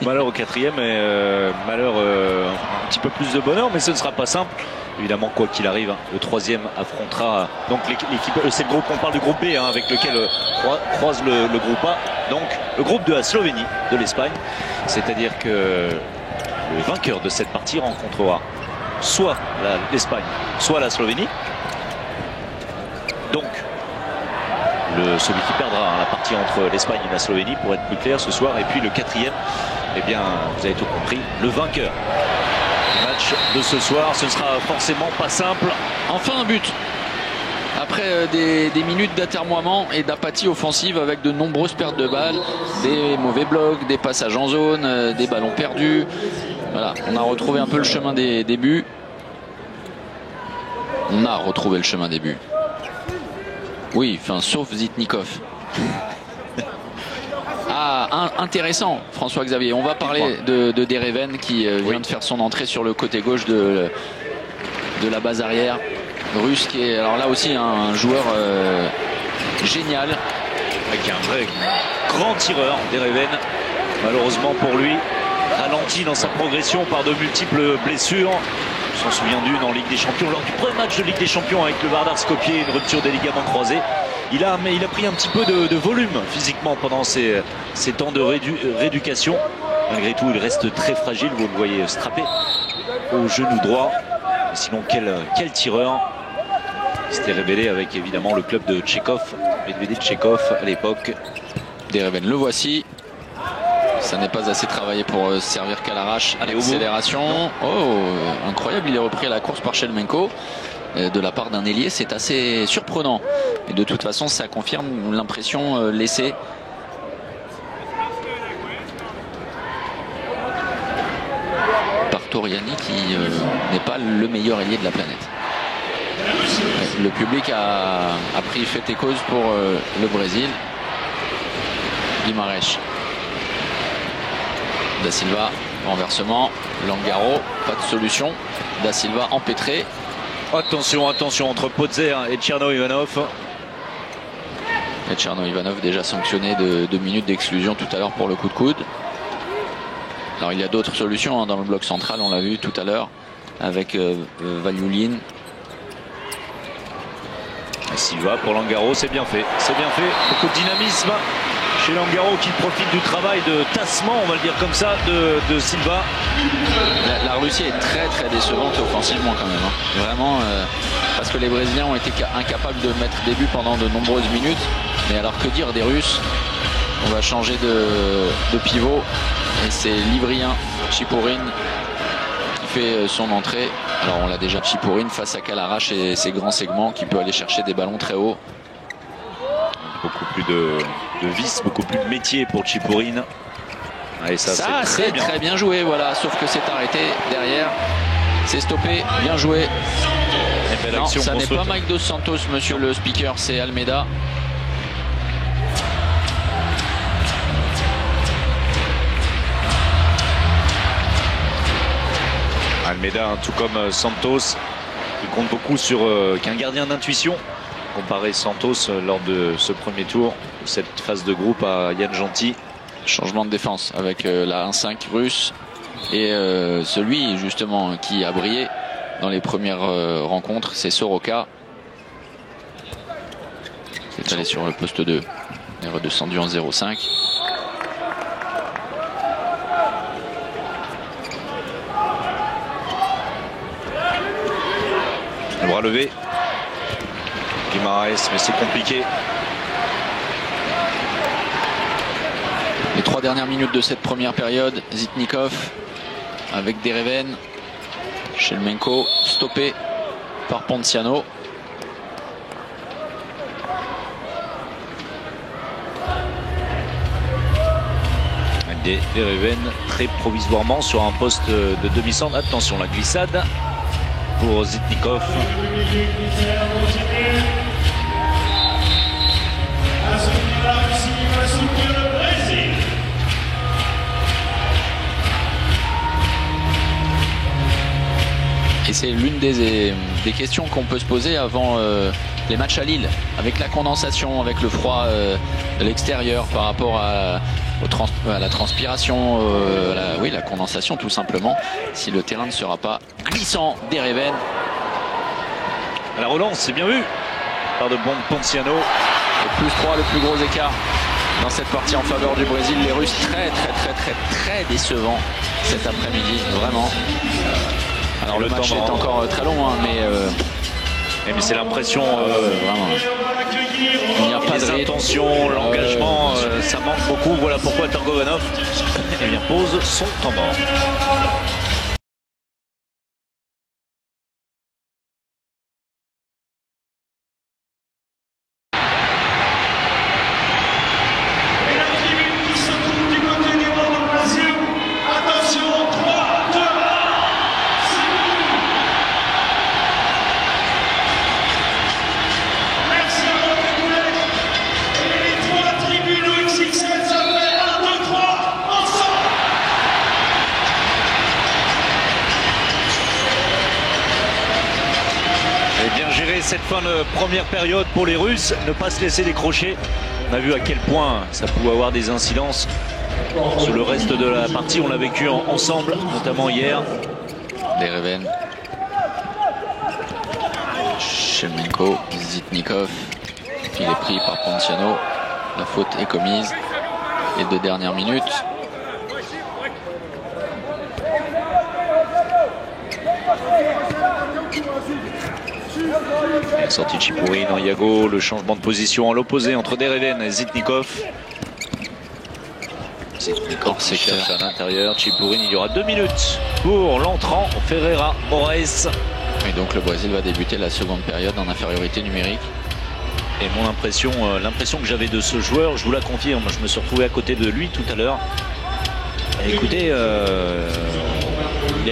Malheur au quatrième et malheur un petit peu plus de bonheur, mais ce ne sera pas simple. Évidemment, quoi qu'il arrive, hein, le troisième affrontera donc l'équipe. C'est le groupe, on parle du groupe B hein, avec lequel croise le groupe A. Donc le groupe de la Slovénie, de l'Espagne. C'est-à-dire que le vainqueur de cette partie rencontrera soit l'Espagne, soit la Slovénie. Donc celui qui perdra hein, la partie entre l'Espagne et la Slovénie, pour être plus clair ce soir. Et puis le quatrième, eh bien, vous avez tout compris, le vainqueur du match de ce soir. Ce ne sera forcément pas simple. Enfin un but. Après des minutes d'atermoiement et d'apathie offensive avec de nombreuses pertes de balles, des mauvais blocs, des passages en zone, des ballons perdus. Voilà, on a retrouvé un peu le chemin des buts. On a retrouvé le chemin des buts. Oui, enfin, sauf Zitnikov. Ah, sera intéressant, François-Xavier. On va parler de Dereven qui vient de faire son entrée sur le côté gauche de la base arrière russe, qui est alors là aussi un joueur génial. Qui est un vrai grand tireur, Dereven. Malheureusement pour lui, ralenti dans sa progression par de multiples blessures. On s'en souvient d'une en Ligue des Champions, lors du premier match de Ligue des Champions avec le Vardar Skopje, une rupture des ligaments croisés. Il a pris un petit peu de volume physiquement pendant ces temps de rééducation. Malgré tout, il reste très fragile, vous le voyez strappé au genou droit. Mais sinon, quel tireur. Il s'était révélé avec évidemment le club de Tchekhov, Medvedev Tchekhov à l'époque. Dereven, le voici. Ça n'est pas assez travaillé pour servir qu'à l'arrache. À l'accélération. Oh, incroyable, il est repris à la course par Shelemenko. De la part d'un ailier, c'est assez surprenant. Et de toute façon, ça confirme l'impression laissée par Toriani, qui n'est pas le meilleur ailier de la planète. Le public a pris fait et cause pour le Brésil. Guimarães. Da Silva, renversement. Langaro, pas de solution. Da Silva empêtré. Attention entre Podzer et Tcherno Ivanov. Et Tcherno Ivanov déjà sanctionné de 2 minutes d'exclusion tout à l'heure pour le coup de coude. Alors il y a d'autres solutions dans le bloc central, on l'a vu tout à l'heure avec Valiulin. Silva pour Langaro, c'est bien fait. C'est bien fait. Beaucoup de dynamisme chez Langaro qui profite du travail de tassement, on va le dire comme ça, de Silva. La Russie est très décevante offensivement quand même. Hein. Vraiment, parce que les Brésiliens ont été incapables de mettre des buts pendant de nombreuses minutes. Mais alors que dire des Russes? On va changer de pivot. Et c'est l'Ivrien Chipourine qui fait son entrée. Alors on l'a déjà, Chipourine face à Kalarache et ses grands segments qui peut aller chercher des ballons très hauts. Beaucoup plus de vis, beaucoup plus de métier pour Chipourine. Et ça c'est très bien joué, voilà. Sauf que c'est arrêté derrière. C'est stoppé, bien joué. Non, ça n'est pas Mike Dos Santos, monsieur le speaker, c'est Almeida. Almeida, tout comme Santos, il compte beaucoup sur qu'un gardien d'intuition. Comparé Santos lors de ce premier tour, cette phase de groupe à Yann Genty. Changement de défense avec la 1-5 russe et celui justement qui a brillé dans les premières rencontres, c'est Soroka. C'est allé sur le poste 2. Il est redescendu en 0-5. Le bras levé. Guimarães, mais c'est compliqué. Les 3 dernières minutes de cette première période, Zitnikov avec Dereven, Shelemenko stoppé par Ponciano. Dereven très provisoirement sur un poste de demi-centre. Attention, la glissade pour Zitnikov. Et c'est l'une des questions qu'on peut se poser avant les matchs à Lille, avec la condensation, avec le froid de l'extérieur par rapport à la transpiration, la condensation tout simplement, si le terrain ne sera pas glissant. Dereven. À la relance, c'est bien vu par de bon Ponciano. Et +3, le plus gros écart dans cette partie en faveur du Brésil. Les Russes très décevants cet après-midi, vraiment. Alors le match est encore très long, hein, mais c'est l'impression, vraiment. Il n'y a pas les intentions, l'engagement, ça manque beaucoup. Voilà pourquoi Targovanov pose son temps mort. cette fin de première période pour les Russes, ne pas se laisser décrocher. On a vu à quel point ça pouvait avoir des incidences sur le reste de la partie. On l'a vécu ensemble, notamment hier. Dereven, Shelemenko, Zitnikov, il est pris par Ponciano. La faute est commise. Les 2 dernières minutes. La sortie de Chipourine en Yago, le changement de position à l'opposé entre Dereven et Zitnikov. Zitnikov se cherche à l'intérieur. Chipourine, il y aura 2 minutes pour l'entrant Ferreira Moraes. Et donc le Brésil va débuter la seconde période en infériorité numérique. Et mon impression, l'impression que j'avais de ce joueur, je vous la confirme, je me suis retrouvé à côté de lui tout à l'heure. Écoutez,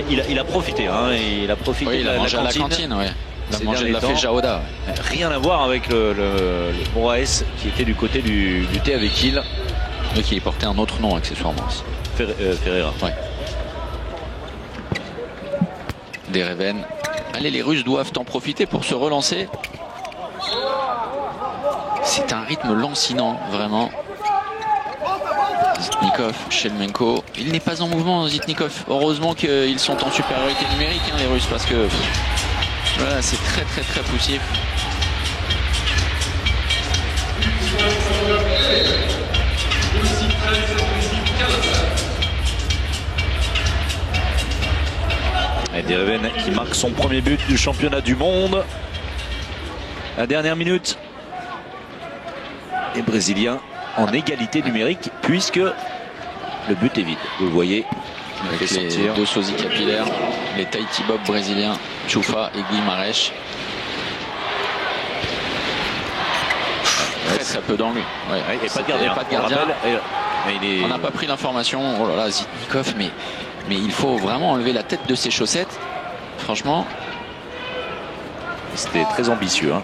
il a profité, hein, il a profité oui, il a mangé à la cantine, ouais. Il a mangé de la Feijoada. Rien à voir avec le Moraes qui était du côté du thé avec il. Et qui portait un autre nom accessoirement aussi. Ferreira. Ouais. Dereven. Allez, les Russes doivent en profiter pour se relancer. C'est un rythme lancinant, vraiment. Zitnikov, Shelemenko. Il n'est pas en mouvement, Zitnikov. Heureusement qu'ils sont en supériorité numérique, hein, les Russes, parce que voilà, c'est très très très poussif. Et Dereven qui marque son premier but du championnat du monde. La dernière minute. Les Brésiliens en égalité numérique puisque le but est vide. Vous le voyez. Avec les 2 sosies capillaires, les Tahiti Bob brésiliens, Choufa et Guimarães. Très peu d'angle. Ouais, et pas de gardien. Pas de gardien. On n'a pas pris l'information. Oh là là, Zitnikov, mais il faut vraiment enlever la tête de ses chaussettes. Franchement. C'était très ambitieux. Hein.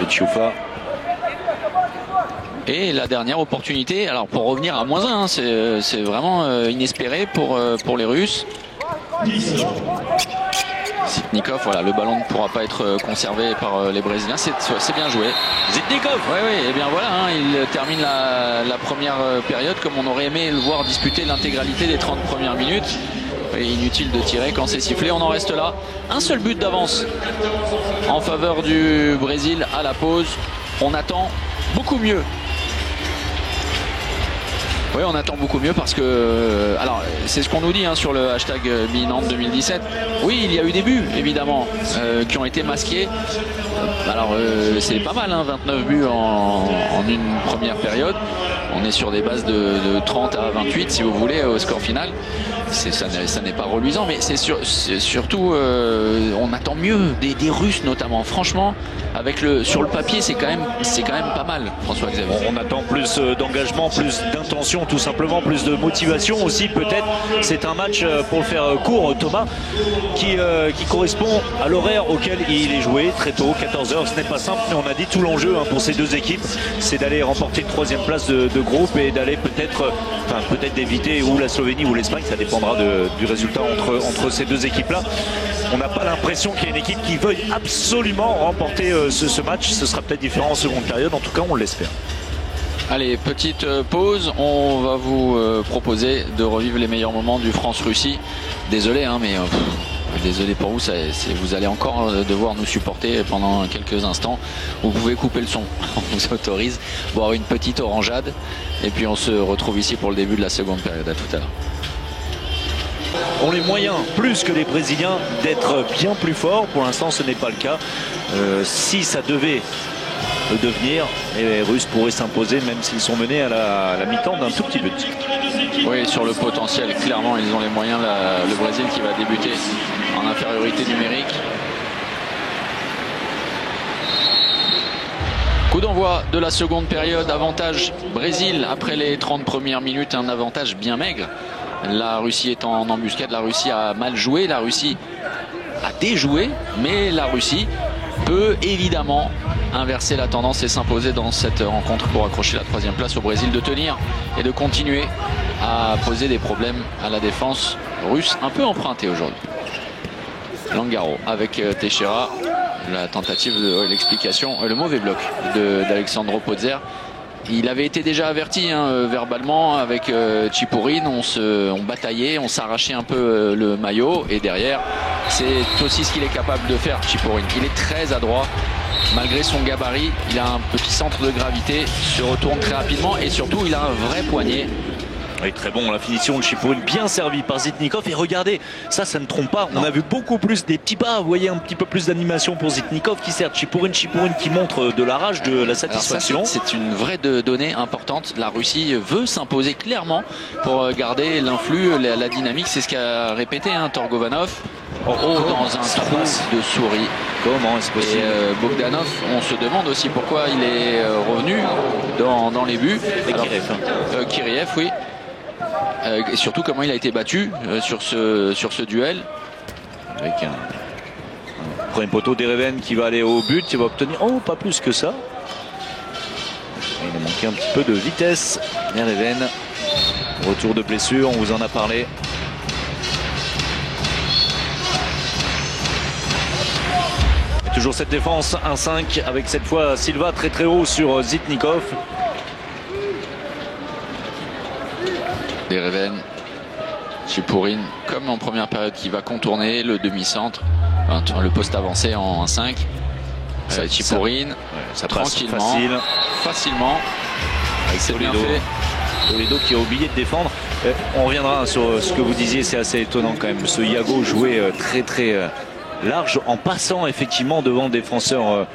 Le Choufa. Et la dernière opportunité, alors pour revenir à -1, hein, c'est vraiment inespéré pour les Russes. Zitnikov, voilà, le ballon ne pourra pas être conservé par les Brésiliens. C'est bien joué. Zitnikov. Oui, et bien voilà, hein, il termine la première période comme on aurait aimé le voir disputer l'intégralité des 30 premières minutes. Et inutile de tirer quand c'est sifflé, on en reste là. Un seul but d'avance en faveur du Brésil à la pause. On attend beaucoup mieux. Oui, on attend beaucoup mieux parce que, alors c'est ce qu'on nous dit hein, sur le hashtag Minante 2017. Oui, il y a eu des buts évidemment qui ont été masqués. Alors c'est pas mal, hein, 29 buts en une première période. On est sur des bases de 30 à 28 si vous voulez au score final. Ça n'est pas reluisant, mais c'est surtout on attend mieux des Russes notamment. Franchement, sur le papier, c'est quand même pas mal, François-Xavier. On attend plus d'engagement, plus d'intention, tout simplement, plus de motivation aussi peut-être. C'est un match, pour le faire court, Thomas, qui correspond à l'horaire auquel il est joué très tôt, 14h. Ce n'est pas simple, mais on a dit tout l'enjeu hein, pour ces 2 équipes, c'est d'aller remporter une 3e place de groupe et d'aller peut-être d'éviter ou la Slovénie ou l'Espagne, ça dépendra du résultat entre ces 2 équipes-là. On n'a pas l'impression qu'il y ait une équipe qui veuille absolument remporter ce match. Ce sera peut-être différent en seconde période, en tout cas on l'espère. Allez, petite pause, on va vous proposer de revivre les meilleurs moments du France-Russie. Désolé, hein, mais désolé pour vous, vous allez encore devoir nous supporter pendant quelques instants. Vous pouvez couper le son, on vous autorise, boire une petite orangeade, et puis on se retrouve ici pour le début de la seconde période. À tout à l'heure. Ont les moyens, plus que les Brésiliens, d'être bien plus forts. Pour l'instant, ce n'est pas le cas. Si ça devait le devenir, les Russes pourraient s'imposer, même s'ils sont menés à la mi-temps d'un tout petit but. Oui, sur le potentiel, clairement, ils ont les moyens. Le Brésil qui va débuter en infériorité numérique. Coup d'envoi de la seconde période, avantage Brésil après les 30 premières minutes, un avantage bien maigre. La Russie est en embuscade, la Russie a mal joué, la Russie a déjoué, mais la Russie peut évidemment inverser la tendance et s'imposer dans cette rencontre pour accrocher la 3e place au Brésil, de tenir et de continuer à poser des problèmes à la défense russe, un peu empruntée aujourd'hui. Langaro avec Teixeira, la tentative, l'explication, le mauvais bloc d'Alexandro Pozer. Il avait été déjà averti verbalement avec Chipourine. On bataillait, on s'arrachait un peu le maillot. Et derrière, c'est aussi ce qu'il est capable de faire, Chipourine. Il est très adroit. Malgré son gabarit, il a un petit centre de gravité, se retourne très rapidement et surtout, il a un vrai poignet. Oui, très bon, la finition de Chipourine, bien servie par Zitnikov. Et regardez, ça ne trompe pas. On a vu beaucoup plus des petits pas. Vous voyez, un petit peu plus d'animation pour Zitnikov qui sert Chipourine qui montre de la rage, de la satisfaction. C'est une vraie donnée importante. La Russie veut s'imposer clairement pour garder l'influx, la dynamique. C'est ce qu'a répété Torgovanov. Dans un trou de souris. Comment est-ce possible? Et Bogdanov, on se demande aussi pourquoi il est revenu dans les buts. Et Kiriev, oui. Et surtout comment il a été battu sur ce duel. Avec un premier poteau d'Ereven qui va aller au but, il va obtenir pas plus que ça. Il a manqué un petit peu de vitesse. Ereven, retour de blessure, on vous en a parlé. Et toujours cette défense 1-5 avec cette fois Silva très haut sur Zitnikov. Ereven, Chipourine, comme en première période, qui va contourner le demi-centre, le poste avancé en 1-5. Chipourine, ça tranquillement, passe facilement. C'est bien fait. Toledo qui a oublié de défendre. On reviendra sur ce que vous disiez, c'est assez étonnant quand même. Ce Iago jouait très large en passant effectivement devant le défenseur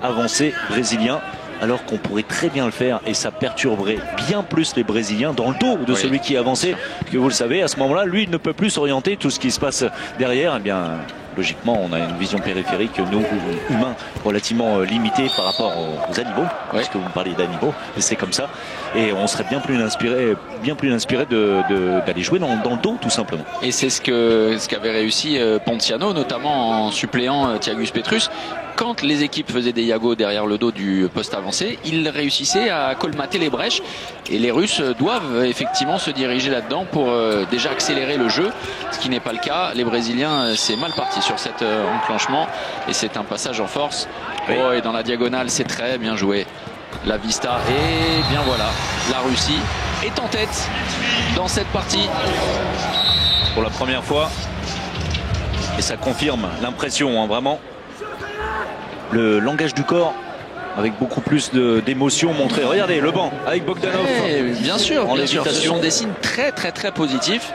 avancé brésilien. Alors qu'on pourrait très bien le faire et ça perturberait bien plus les Brésiliens dans le dos de celui qui est avancé. Que vous le savez, à ce moment-là, lui, il ne peut plus s'orienter. Tout ce qui se passe derrière, eh bien, logiquement, on a une vision périphérique, nous, humains, relativement limitée par rapport aux animaux. Parce que vous me parlez d'animaux, mais c'est comme ça. Et on serait bien plus inspiré d'aller jouer dans le dos, tout simplement. Et c'est ce qu'avait réussi Ponciano, notamment en suppléant Thiagus Petrus. Quand les équipes faisaient des Iago derrière le dos du poste avancé, ils réussissaient à colmater les brèches. Et les Russes doivent effectivement se diriger là-dedans pour déjà accélérer le jeu, ce qui n'est pas le cas. Les Brésiliens, c'est mal parti sur cet enclenchement et c'est un passage en force. Et dans la diagonale, c'est très bien joué. La vista, et bien voilà, la Russie est en tête dans cette partie. Pour la première fois, et ça confirme l'impression, vraiment. Le langage du corps avec beaucoup plus d'émotion montrée. Regardez le banc avec Bogdanov. Bien sûr, ce sont des signes très positifs.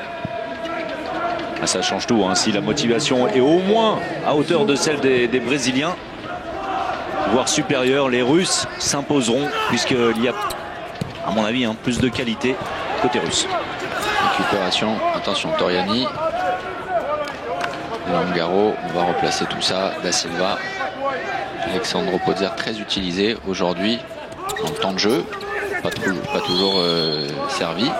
Ça change tout, si la motivation est au moins à hauteur de celle des Brésiliens, voire supérieure, les Russes s'imposeront puisqu'il y a, à mon avis, plus de qualité côté russe. Récupération, attention Toriani. Langaro, on va replacer tout ça. Da Silva. Alexandro Pozer très utilisé aujourd'hui en temps de jeu, pas toujours servi.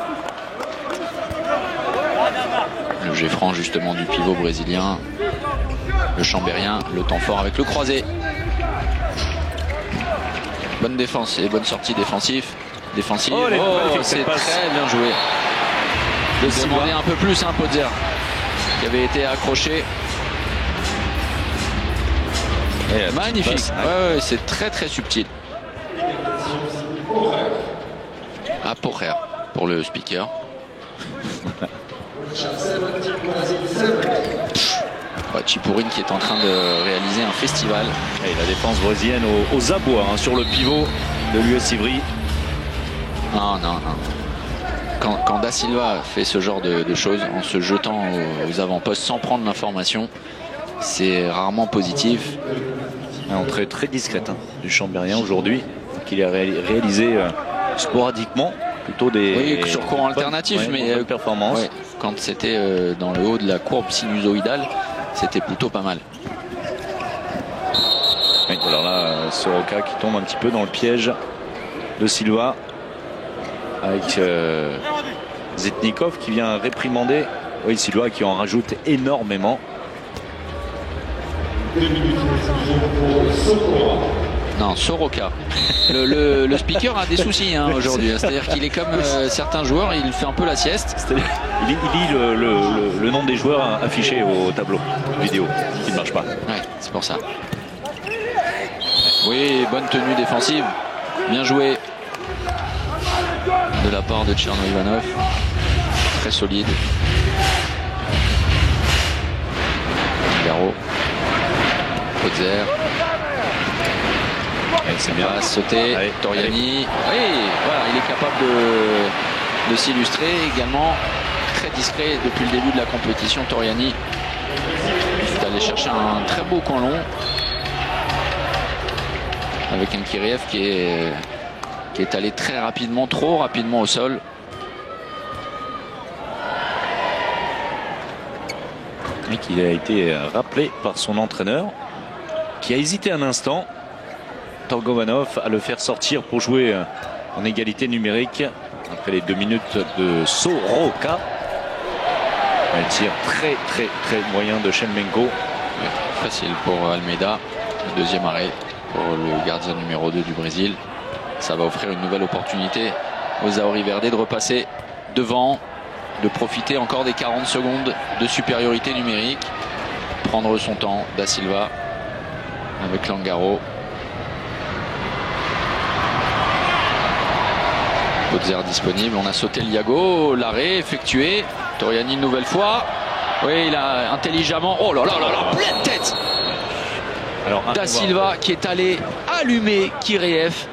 Le jet franc justement du pivot brésilien, le chambérien, le temps fort avec le croisé. Bonne défense et bonne sortie défensive. C'est très bien joué. De demander un peu plus Pozer qui avait été accroché. Magnifique, c'est très subtil. Porrer pour le speaker. Chipourine qui est en train de réaliser un festival. Et la défense brésilienne aux abois sur le pivot de l'US Ivry. Non. Quand Da Silva fait ce genre de choses en se jetant aux avant-postes sans prendre l'information, c'est rarement positif. Une entrée très discrète du Chambérien aujourd'hui, qu'il a réalisé sporadiquement, plutôt des sur courant alternatif, mais performance. Quand c'était dans le haut de la courbe sinusoïdale, c'était plutôt pas mal. Alors là, Soroka qui tombe un petit peu dans le piège de Silva avec Zitnikov qui vient réprimander. Oui, Silva qui en rajoute énormément. 2 minutes pour Soroka. Non, Soroka. Le speaker a des soucis aujourd'hui. C'est-à-dire qu'il est comme certains joueurs, il fait un peu la sieste. Il lit le nom des joueurs affichés au tableau vidéo qui ne marche pas. Ouais, c'est pour ça. Oui, bonne tenue défensive. Bien joué de la part de Tcherno Ivanov. Très solide. Garo. Potzer. C'est bien sauté. Allez, Toriani. Oui, voilà, il est capable de s'illustrer également. Très discret depuis le début de la compétition. Toriani est allé chercher un très beau coin long. Avec un Kiriev qui est allé très rapidement, trop rapidement au sol. Et qu'il a été rappelé par son entraîneur qui a hésité un instant, Torgovanov, à le faire sortir pour jouer en égalité numérique après les 2 minutes de Soroka. Un tir très moyen de Shelemenko. Facile pour Almeida. Le deuxième arrêt pour le gardien numéro 2 du Brésil. Ça va offrir une nouvelle opportunité aux Auri Verde de repasser devant, de profiter encore des 40 secondes de supériorité numérique, prendre son temps. Da Silva avec Langaro. Potzer disponible, on a sauté le Yago, l'arrêt effectué. Toriani une nouvelle fois. Oui, il a intelligemment. Oh là là là là, pleine tête. Alors, Da Silva qui est allé allumer Kiriev.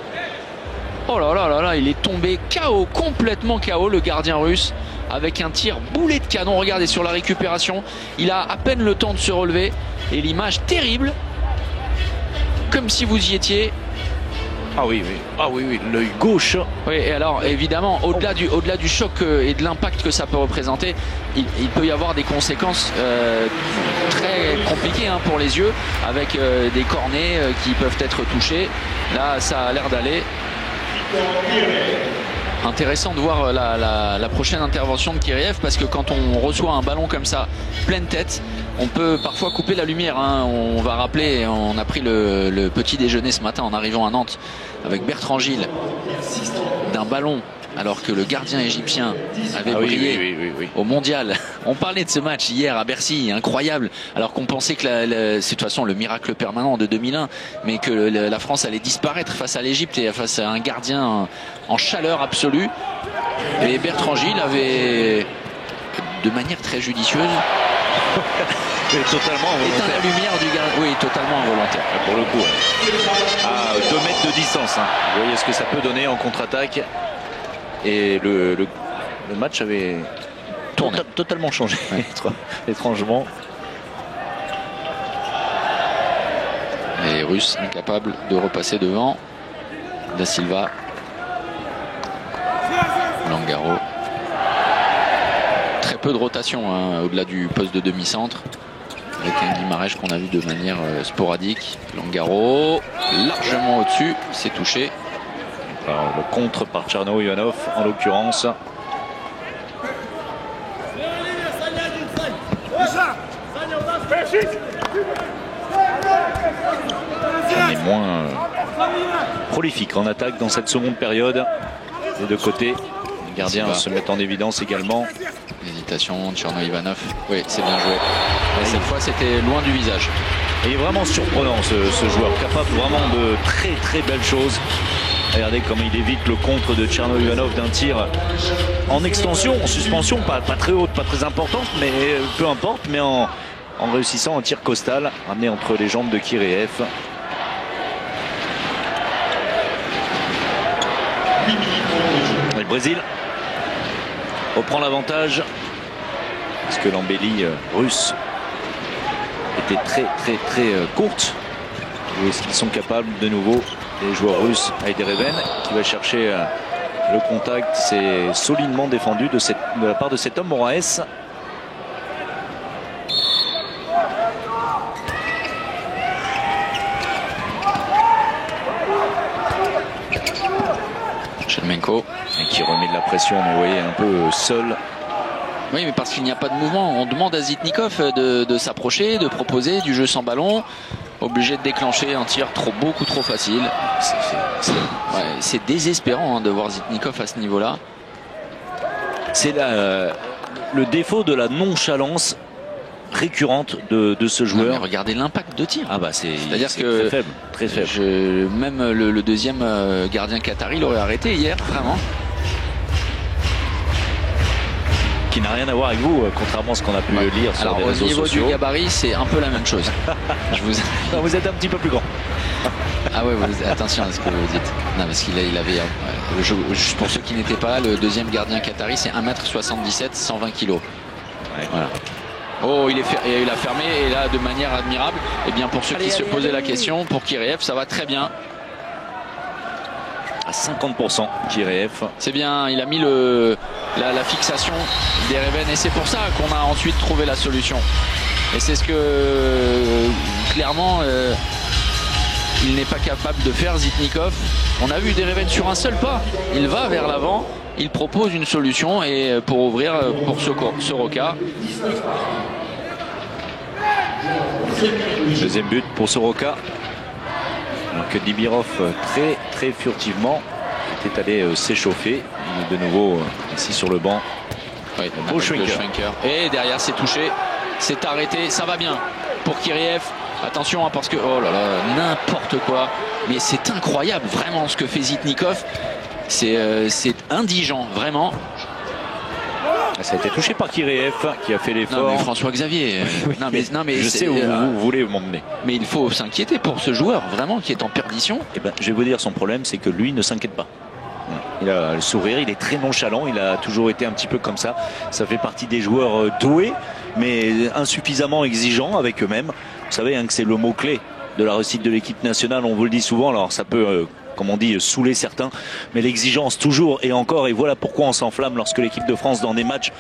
Oh là là là là, il est tombé KO, complètement KO, le gardien russe, avec un tir boulet de canon. Regardez sur la récupération, il a à peine le temps de se relever. Et l'image terrible, comme si vous y étiez. Ah oui, oui. Ah oui, oui, l'œil gauche. Oui, et alors évidemment, au-delà du choc et de l'impact que ça peut représenter, il peut y avoir des conséquences très compliquées pour les yeux, avec des cornets qui peuvent être touchés. Là, ça a l'air d'aller. Intéressant de voir la prochaine intervention de Kiriev, parce que quand on reçoit un ballon comme ça, pleine tête, on peut parfois couper la lumière. On va rappeler, on a pris le petit déjeuner ce matin en arrivant à Nantes avec Bertrand Gilles d'un ballon, alors que le gardien égyptien avait brillé au mondial. On parlait de ce match hier à Bercy, incroyable, alors qu'on pensait que c'est de toute façon le miracle permanent de 2001, mais que la France allait disparaître face à l'Égypte et face à un gardien en chaleur absolue. Et Bertrand Gilles avait, de manière très judicieuse, totalement éteint la lumière du gardien. Oui, totalement involontaire. Pour le coup, à 2 mètres de distance. Vous voyez ce que ça peut donner en contre-attaque. Et le match avait totalement changé, étrangement. Et les Russes incapables de repasser devant. Da Silva. Langaro. Très peu de rotation au-delà du poste de demi-centre. Avec un Guimarães qu'on a vu de manière sporadique. Langaro, largement au-dessus, c'est touché. Alors, le contre par Tcherno Ivanov en l'occurrence. On est moins prolifique en attaque dans cette seconde période. Des deux côtés, les gardiens se mettent en évidence également. Hésitation, Tcherno Ivanov. Oui, c'est bien joué. Et cette fois, c'était loin du visage. Il est vraiment surprenant ce joueur, capable vraiment de très belles choses. Regardez comment il évite le contre de Tcherno Ivanov d'un tir en extension, en suspension, pas très haute, pas très importante, mais peu importe, mais en réussissant un tir costal amené entre les jambes de Kiriev. Le Brésil reprend l'avantage parce que l'embellie russe était très courte. Et est-ce qu'ils sont capables de nouveau, les joueurs russes, Aydereven qui va chercher le contact. C'est solidement défendu de la part de cet homme Moraes. Shelemenko qui remet de la pression, mais vous voyez, un peu seul. Oui, mais parce qu'il n'y a pas de mouvement. On demande à Zitnikov de s'approcher, de proposer du jeu sans ballon. Obligé de déclencher un tir beaucoup trop facile. C'est désespérant de voir Zitnikov à ce niveau-là. C'est le défaut de la nonchalance récurrente de ce joueur. Regardez l'impact de tir. Ah bah c'est-à-dire que très faible, très faible. Même le deuxième gardien qatari l'aurait arrêté hier, vraiment. Qui n'a rien à voir avec vous, contrairement à ce qu'on a pu lire sur les réseaux sociaux. Au niveau du gabarit, c'est un peu la même chose. Non, vous êtes un petit peu plus grand. Ah ouais, attention à ce que vous dites. Non, parce qu'il avait, pour ceux qui n'étaient pas là, le deuxième gardien qatari, c'est 1m77, 120 kg. Ouais. Voilà. Oh, il a fermé, et là, de manière admirable. Et bien, pour ceux qui se posaient la question, pour Kyriev, ça va très bien. À 50%, Kyriev. C'est bien, il a mis la fixation d'Ereven, et c'est pour ça qu'on a ensuite trouvé la solution. Et c'est ce que, clairement, il n'est pas capable de faire, Zitnikov. On a vu Dereven sur un seul pas. Il va vers l'avant, il propose une solution et pour ouvrir pour Soroka. Deuxième but pour Soroka. Alors que Dibirov très furtivement était allé s'échauffer. De nouveau ici sur le banc. Oui, beau Schwenker. Et derrière c'est touché, c'est arrêté, ça va bien pour Kyriev. Attention hein, parce que oh là là, n'importe quoi. Mais c'est incroyable vraiment ce que fait Zitnikov. C'est indigent vraiment. Ça a été touché par Kyriev qui a fait l'effort. Non mais François Xavier. non mais je sais où vous voulez m'emmener. Mais il faut s'inquiéter pour ce joueur vraiment qui est en perdition. Eh ben, je vais vous dire son problème, c'est que lui ne s'inquiète pas. Il a le sourire, il est très nonchalant, il a toujours été un petit peu comme ça. Ça fait partie des joueurs doués, mais insuffisamment exigeants avec eux-mêmes. Vous savez hein, que c'est le mot-clé de la réussite de l'équipe nationale, on vous le dit souvent, alors ça peut, comme on dit, saouler certains, mais l'exigence toujours et encore, et voilà pourquoi on s'enflamme lorsque l'équipe de France dans des matchs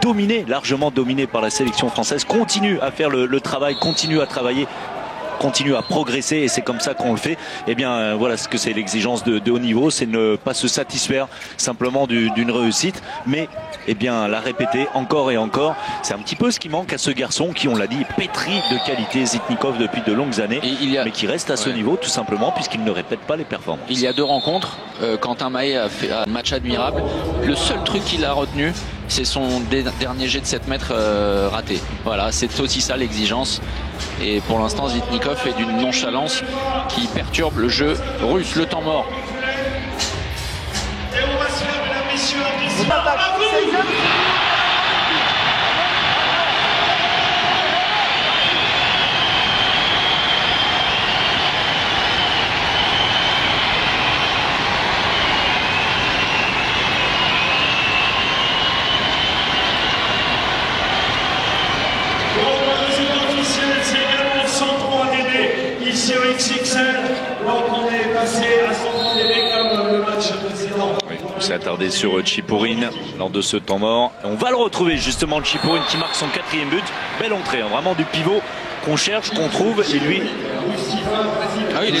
dominés, largement dominés par la sélection française, continue à faire le travail, continue à travailler, continue à progresser et c'est comme ça qu'on le fait. Et bien voilà ce que c'est l'exigence de haut niveau, c'est ne pas se satisfaire simplement d'une réussite, mais eh bien la répéter encore et encore. C'est un petit peu ce qui manque à ce garçon qui, on l'a dit, pétri de qualité, Zitnikov depuis de longues années, mais qui reste à ce niveau tout simplement puisqu'il ne répète pas les performances. Il y a deux rencontres, Quentin Mahé a fait un match admirable. Le seul truc qu'il a retenu, c'est son dernier jet de 7 mètres raté. Voilà, c'est aussi ça l'exigence. Et pour l'instant, Zitnikov est d'une nonchalance qui perturbe le jeu russe, le temps mort. Et on va se faire, mesdames, messieurs, applaudissements à vous. Ici au XXL, donc on est passé à 100 dB comme le match précédent. Oui, on s'est attardé sur Chipourine lors de ce temps mort. Et on va le retrouver justement, Chipourine qui marque son 4e but. Belle entrée, hein, vraiment du pivot qu'on cherche, qu'on trouve et lui. Ah oui,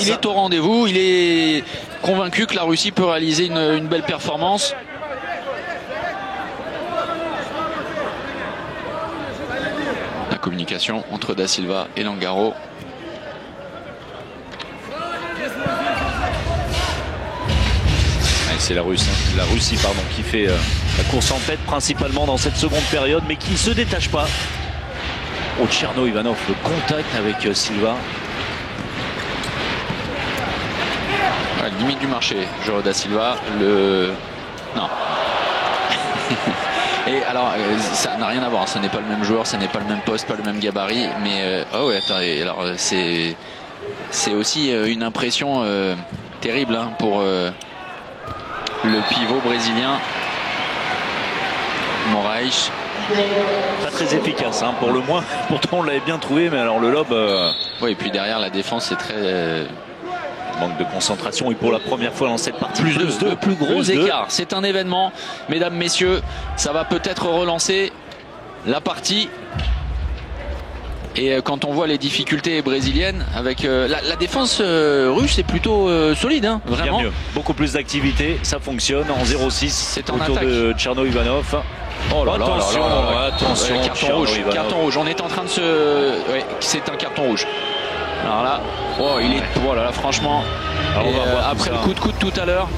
il est au rendez-vous, il est convaincu que la Russie peut réaliser une belle performance. La communication entre Da Silva et Langaro. C'est la Russie qui fait la course en tête principalement dans cette seconde période, mais qui ne se détache pas. Oh, Tcherno Ivanov, le contact avec Silva. Ouais, limite du marché, Jorge Da Silva. Non. Et alors, ça n'a rien à voir, ce n'est pas le même joueur, ce n'est pas le même poste, pas le même gabarit, mais oh ouais, attendez, alors c'est aussi une impression terrible hein, pour le pivot brésilien Moraes. Pas très efficace hein, pour le moins. Pourtant on l'avait bien trouvé, mais alors le lob. Oui, et puis derrière la défense c'est très manque de concentration et pour la première fois dans cette partie le plus gros écart. C'est un événement, mesdames, messieurs. Ça va peut-être relancer la partie. Et quand on voit les difficultés brésiliennes avec la défense russe, c'est plutôt solide, hein, vraiment. Bien mieux. Beaucoup plus d'activité, ça fonctionne en 0-6. C'est en autour attaque de Tcherno Ivanov. Oh là attention, là. Attention, carton rouge. On est en train de se. Ouais, c'est un carton rouge. Alors là, oh, il est. Voilà, là, franchement. Alors, on va voir après le coup de coude tout à l'heure.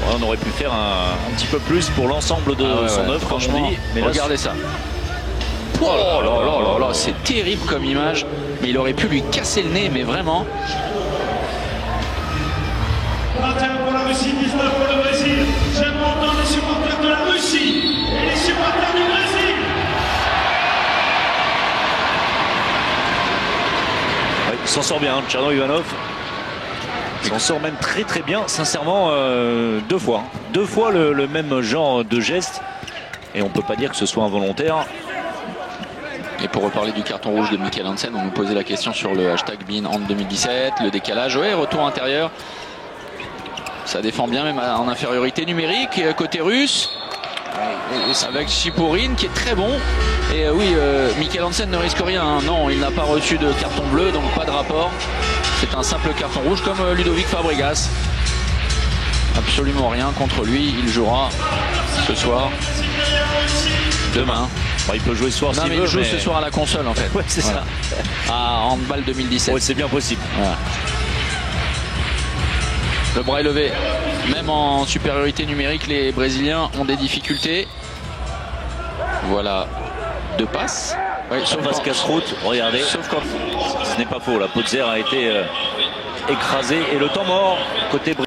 Ouais, on aurait pu faire un petit peu plus pour l'ensemble de son œuvre, franchement. Mais regardez ça. Oh là là là là, c'est terrible comme image. Mais il aurait pu lui casser le nez, mais vraiment. 21 pour la Russie, 19 pour le Brésil. J'aime entendre les supporters de la Russie et les supporters du Brésil. Ouais, il s'en sort bien, Tcherno Ivanov. Il s'en sort même très très bien, sincèrement, 2 fois. 2 fois le même genre de geste. Et on ne peut pas dire que ce soit involontaire. Et pour reparler du carton rouge de Mikkel Hansen, on nous posait la question sur le hashtag BeInHand 2017, le décalage, ouais, retour intérieur. Ça défend bien même en infériorité numérique, côté russe, avec Chipourine qui est très bon. Et oui, Mikkel Hansen ne risque rien, hein. Non, il n'a pas reçu de carton bleu, donc pas de rapport. C'est un simple carton rouge comme Ludovic Fabregas. Absolument rien contre lui, il jouera ce soir, demain. Bon, il peut jouer ce soir s'il veut. Il joue ce soir à la console en fait. Ouais, c'est ça. À Handball 2017. Ouais, c'est bien possible. Voilà. Le bras est levé. Même en supériorité numérique, les Brésiliens ont des difficultés. Voilà. 2 passes. Ouais, sauf passe casse-route, regardez. Sauf quand ce n'est pas faux. La Potzer a été écrasée. Et le temps mort côté brésilien.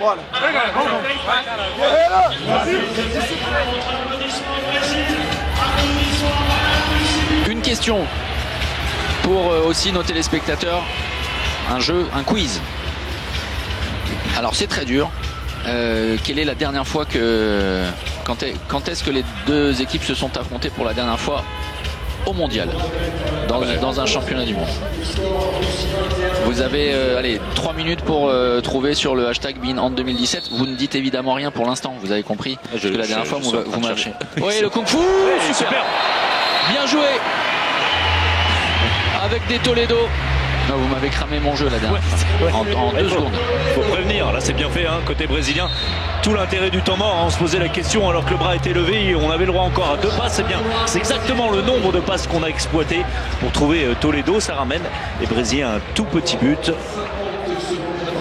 Voilà. Une question pour aussi nos téléspectateurs. Un jeu, un quiz. Alors c'est très dur. Quelle est la dernière fois que... Quand est-ce que les 2 équipes se sont affrontées pour la dernière fois au mondial, dans un championnat du monde? Vous avez allez, 3 minutes pour trouver sur le hashtag BeInHand 2017. Vous ne dites évidemment rien pour l'instant, vous avez compris. Que la dernière fois, vous m'avez cherché. Oui, le Kung Fu, super. Bien joué. Avec des Toledo. Non, vous m'avez cramé mon jeu la dernière fois. En 2 secondes. Il faut prévenir, là c'est bien fait, hein, côté brésilien. Tout l'intérêt du temps mort, hein, on se posait la question alors que le bras était levé et on avait le droit encore à 2 passes. C'est bien, c'est exactement le nombre de passes qu'on a exploité pour trouver Toledo. Ça ramène les Brésiliens à un tout petit but.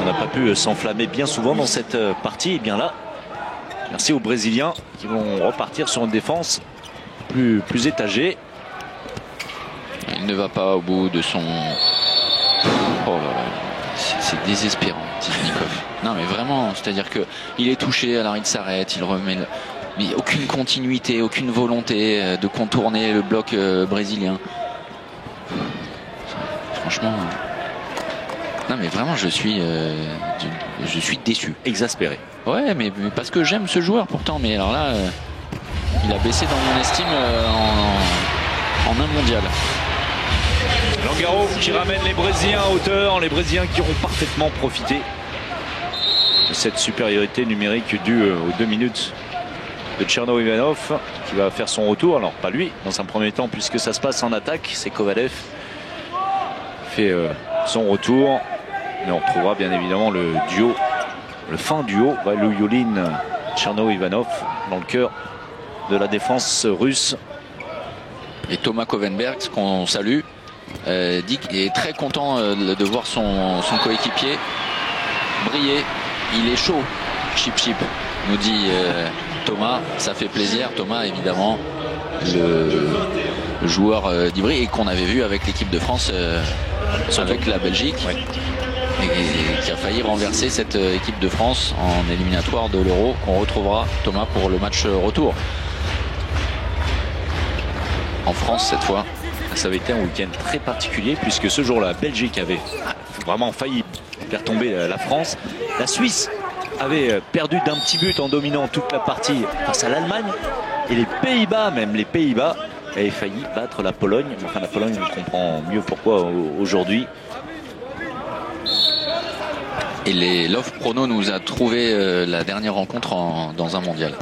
On n'a pas pu s'enflammer bien souvent dans cette partie. Et bien là, merci aux Brésiliens qui vont repartir sur une défense plus étagée. Il ne va pas au bout de son... Oh là là, c'est désespérant, Zitnikov. Non mais vraiment, c'est-à-dire que il est touché, alors il s'arrête, il remet le... Mais aucune continuité, aucune volonté de contourner le bloc brésilien. Franchement... Non mais vraiment, je suis déçu. Exaspéré. Ouais, mais parce que j'aime ce joueur pourtant, mais alors là, il a baissé dans mon estime en un mondial. Langaro qui ramène les Brésiliens à hauteur, les Brésiliens qui auront parfaitement profité de cette supériorité numérique due aux 2 minutes de Tcherno Ivanov qui va faire son retour. Alors pas lui dans un premier temps puisque ça se passe en attaque, c'est Kovalev qui fait son retour. Mais on retrouvera bien évidemment le duo, le fin duo, Valuyoline Tcherno Ivanov dans le cœur de la défense russe. Et Thomas Kovenberg, qu'on salue, dit qu'il est très content de voir son coéquipier briller. Il est chaud, Chip Chip, nous dit Thomas. Ça fait plaisir. Thomas, évidemment, le joueur d'Ivry et qu'on avait vu avec l'équipe de France, avec la Belgique. Ouais. Et qui a failli renverser cette équipe de France en éliminatoire de l'Euro, qu'on retrouvera, Thomas, pour le match retour. En France cette fois. Ça avait été un week-end très particulier puisque ce jour-là, la Belgique avait vraiment failli faire tomber la France. La Suisse avait perdu d'un petit but en dominant toute la partie face à l'Allemagne. Et les Pays-Bas, même les Pays-Bas, avaient failli battre la Pologne. Enfin, la Pologne, on comprend mieux pourquoi aujourd'hui. Et Love Prono nous a trouvé la dernière rencontre dans un mondial.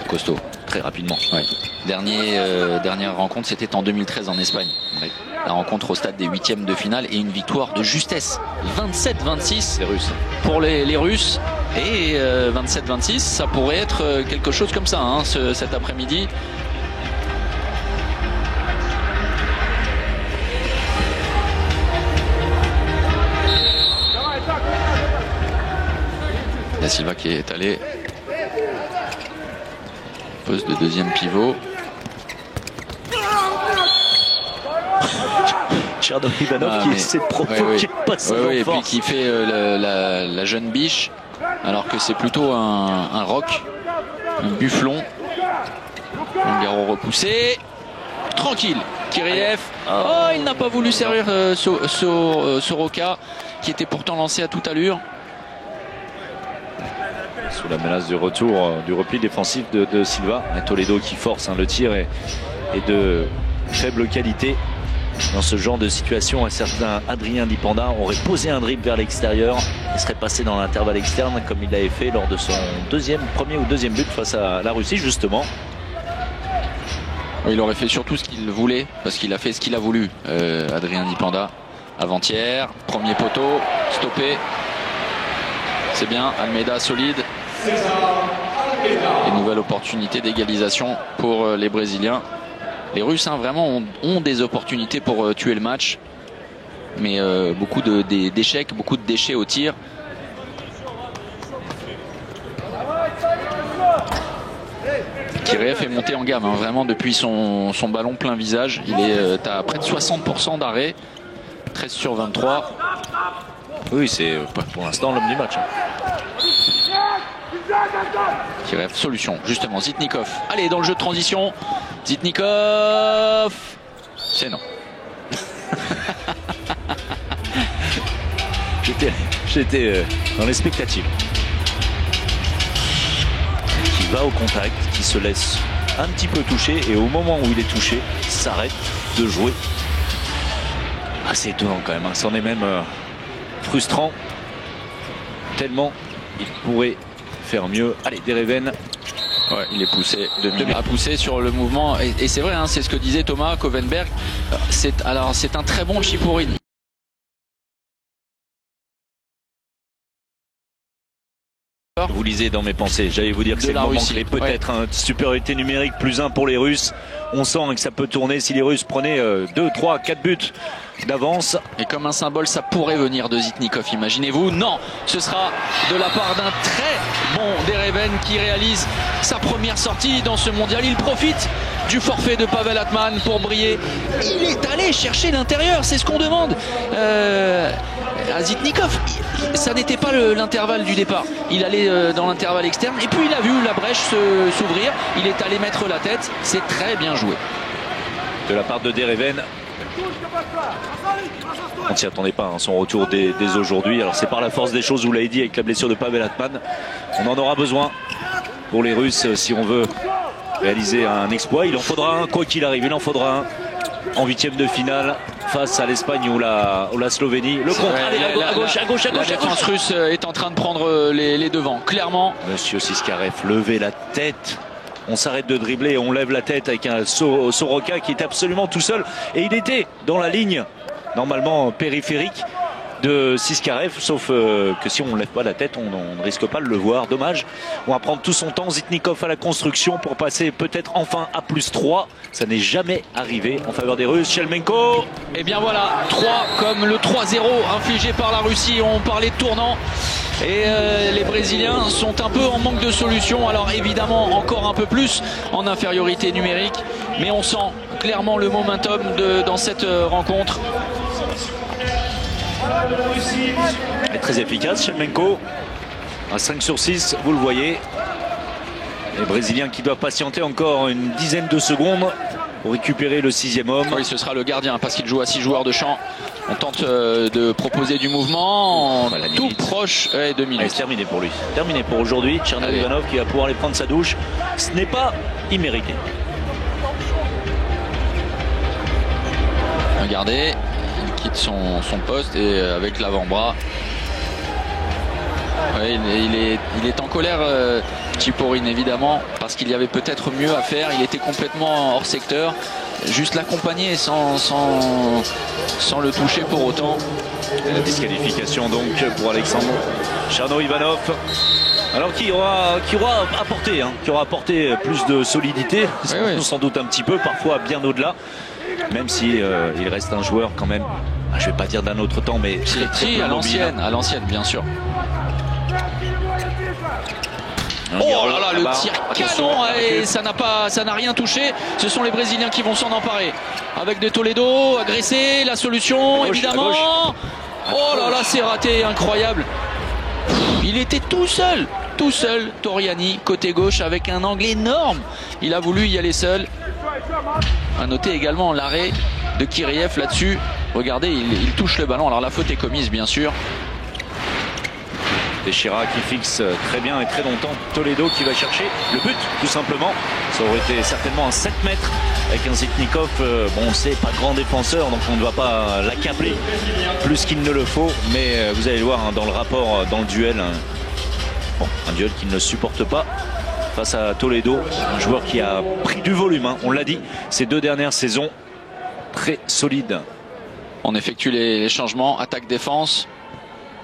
Costaud. Très rapidement. Ouais. Dernière rencontre, c'était en 2013 en Espagne. Ouais. La rencontre au stade des 8e de finale et une victoire de justesse. 27-26 pour les Russes. Et 27-26, ça pourrait être quelque chose comme ça hein, cet après-midi. Da Silva qui est allé. Poste de deuxième pivot. Tcherno Ivanov qui essaie de provoquer pas ça et puis qui fait la jeune biche, alors que c'est plutôt un rock, un bufflon. Ongaro repoussé. Tranquille. Kiriev. Oh, il n'a pas voulu servir Soroka, qui était pourtant lancé à toute allure. Sous la menace du retour, du repli défensif de Silva. Un Toledo qui force, le tir est de faible qualité. Dans ce genre de situation, un certain Adrien Dipanda aurait posé un dribble vers l'extérieur et serait passé dans l'intervalle externe comme il l'avait fait lors de son premier ou deuxième but face à la Russie justement. Il aurait fait surtout ce qu'il voulait, parce qu'il a fait ce qu'il a voulu. Adrien Dipanda, avant-hier, premier poteau, stoppé. C'est bien, Almeida solide. Et nouvelle opportunité d'égalisation pour les Brésiliens. Les Russes vraiment ont des opportunités pour tuer le match. Mais beaucoup d'échecs, beaucoup de déchets au tir. Kiriev est monté en gamme, vraiment depuis son ballon plein visage. Il est à près de 60% d'arrêt. 13 sur 23. Oui, c'est pour l'instant l'homme du match. Kiriev, solution, justement, Zitnikov. Allez, dans le jeu de transition. Zitnikov. C'est non. J'étais dans les spectatives. Qui va au contact, qui se laisse un petit peu toucher et au moment où il est touché, s'arrête de jouer. C'est étonnant quand même, c'en est même frustrant. Tellement il pourrait faire mieux. Allez, Dereven. Ouais, il est poussé, a poussé sur le mouvement. Et c'est vrai, c'est ce que disait Thomas Kovenberg. C'est un très bon Chiporin. Vous lisez dans mes pensées, j'allais vous dire que c'est le moment clé, peut-être une supériorité numérique +1 pour les Russes. On sent que ça peut tourner si les Russes prenaient 2, 3, 4 buts d'avance. Et comme un symbole, ça pourrait venir de Zitnikov, imaginez-vous. Non, ce sera de la part d'un très bon Dereven qui réalise sa première sortie dans ce mondial. Il profite du forfait de Pavel Atman pour briller. Il est allé chercher l'intérieur, c'est ce qu'on demande à Zitnikov. Ça n'était pas l'intervalle du départ. Il allait dans l'intervalle externe et puis il a vu la brèche s'ouvrir. Il est allé mettre la tête. C'est très bien joué. De la part de Dereven. On ne s'y attendait pas, son retour dès aujourd'hui. Alors c'est par la force des choses, vous l'avez dit, avec la blessure de Pavel Atman. On en aura besoin pour les Russes si on veut réaliser un exploit. Il en faudra un, quoi qu'il arrive, il en faudra un en huitième de finale face à l'Espagne ou la Slovénie. Le contre, à gauche. La défense russe est en train de prendre les devants, clairement. Monsieur Siskarev, levez la tête. On s'arrête de dribbler et on lève la tête avec un Soroka qui est absolument tout seul. Et il était dans la ligne, normalement périphérique, de Siskarev. Sauf que si on ne lève pas la tête, on ne risque pas de le voir. Dommage. On va prendre tout son temps. Zitnikov à la construction pour passer peut-être enfin à +3. Ça n'est jamais arrivé en faveur des Russes. Shelemenko. Et bien voilà, 3 comme le 3-0 infligé par la Russie. On parlait de tournant. Et les Brésiliens sont un peu en manque de solutions. Alors évidemment encore un peu plus en infériorité numérique. Mais on sent clairement le momentum dans cette rencontre. Elle est très efficace, Shelemenko. À 5 sur 6, vous le voyez. Les Brésiliens qui doivent patienter encore une dizaine de secondes pour récupérer le 6e homme. Oui, ce sera le gardien parce qu'il joue à 6 joueurs de champ. On tente de proposer du mouvement tout proche. 2 minutes. C'est terminé pour lui. Terminé pour aujourd'hui. Tcherno Ivanov qui va pouvoir aller prendre sa douche. Ce n'est pas immérité. Regardez, il quitte son poste et avec l'avant-bras. Ouais, il est en colère, Chiporin, évidemment, parce qu'il y avait peut-être mieux à faire. Il était complètement hors secteur. Juste l'accompagner sans le toucher pour autant. Et la disqualification donc pour Alexandre Tcherno Ivanov. Alors qui aura apporté plus de solidité, sans doute un petit peu, parfois bien au-delà. Même si il reste un joueur quand même, je vais pas dire d'un autre temps, mais à l'ancienne bien sûr. Oh là là, le tir canon, et ça n'a rien touché. Ce sont les Brésiliens qui vont s'en emparer. Avec de Toledo, agressé, la solution évidemment. Oh là là, c'est raté, incroyable. Il était tout seul, Toriani, côté gauche, avec un angle énorme. Il a voulu y aller seul. À noter également l'arrêt de Kiriev là-dessus. Regardez, il touche le ballon. Alors la faute est commise, bien sûr. Teixeira qui fixe très bien et très longtemps. Toledo qui va chercher le but, tout simplement. Ça aurait été certainement un 7 mètres avec un Zitnikov. Bon, c'est pas grand défenseur, donc on ne va pas l'accabler plus qu'il ne le faut. Mais vous allez le voir, hein, dans le rapport, dans le duel, un duel qu'il ne supporte pas face à Toledo. Un joueur qui a pris du volume, hein, on l'a dit, ces 2 dernières saisons. Très solide. On effectue les changements, attaque-défense.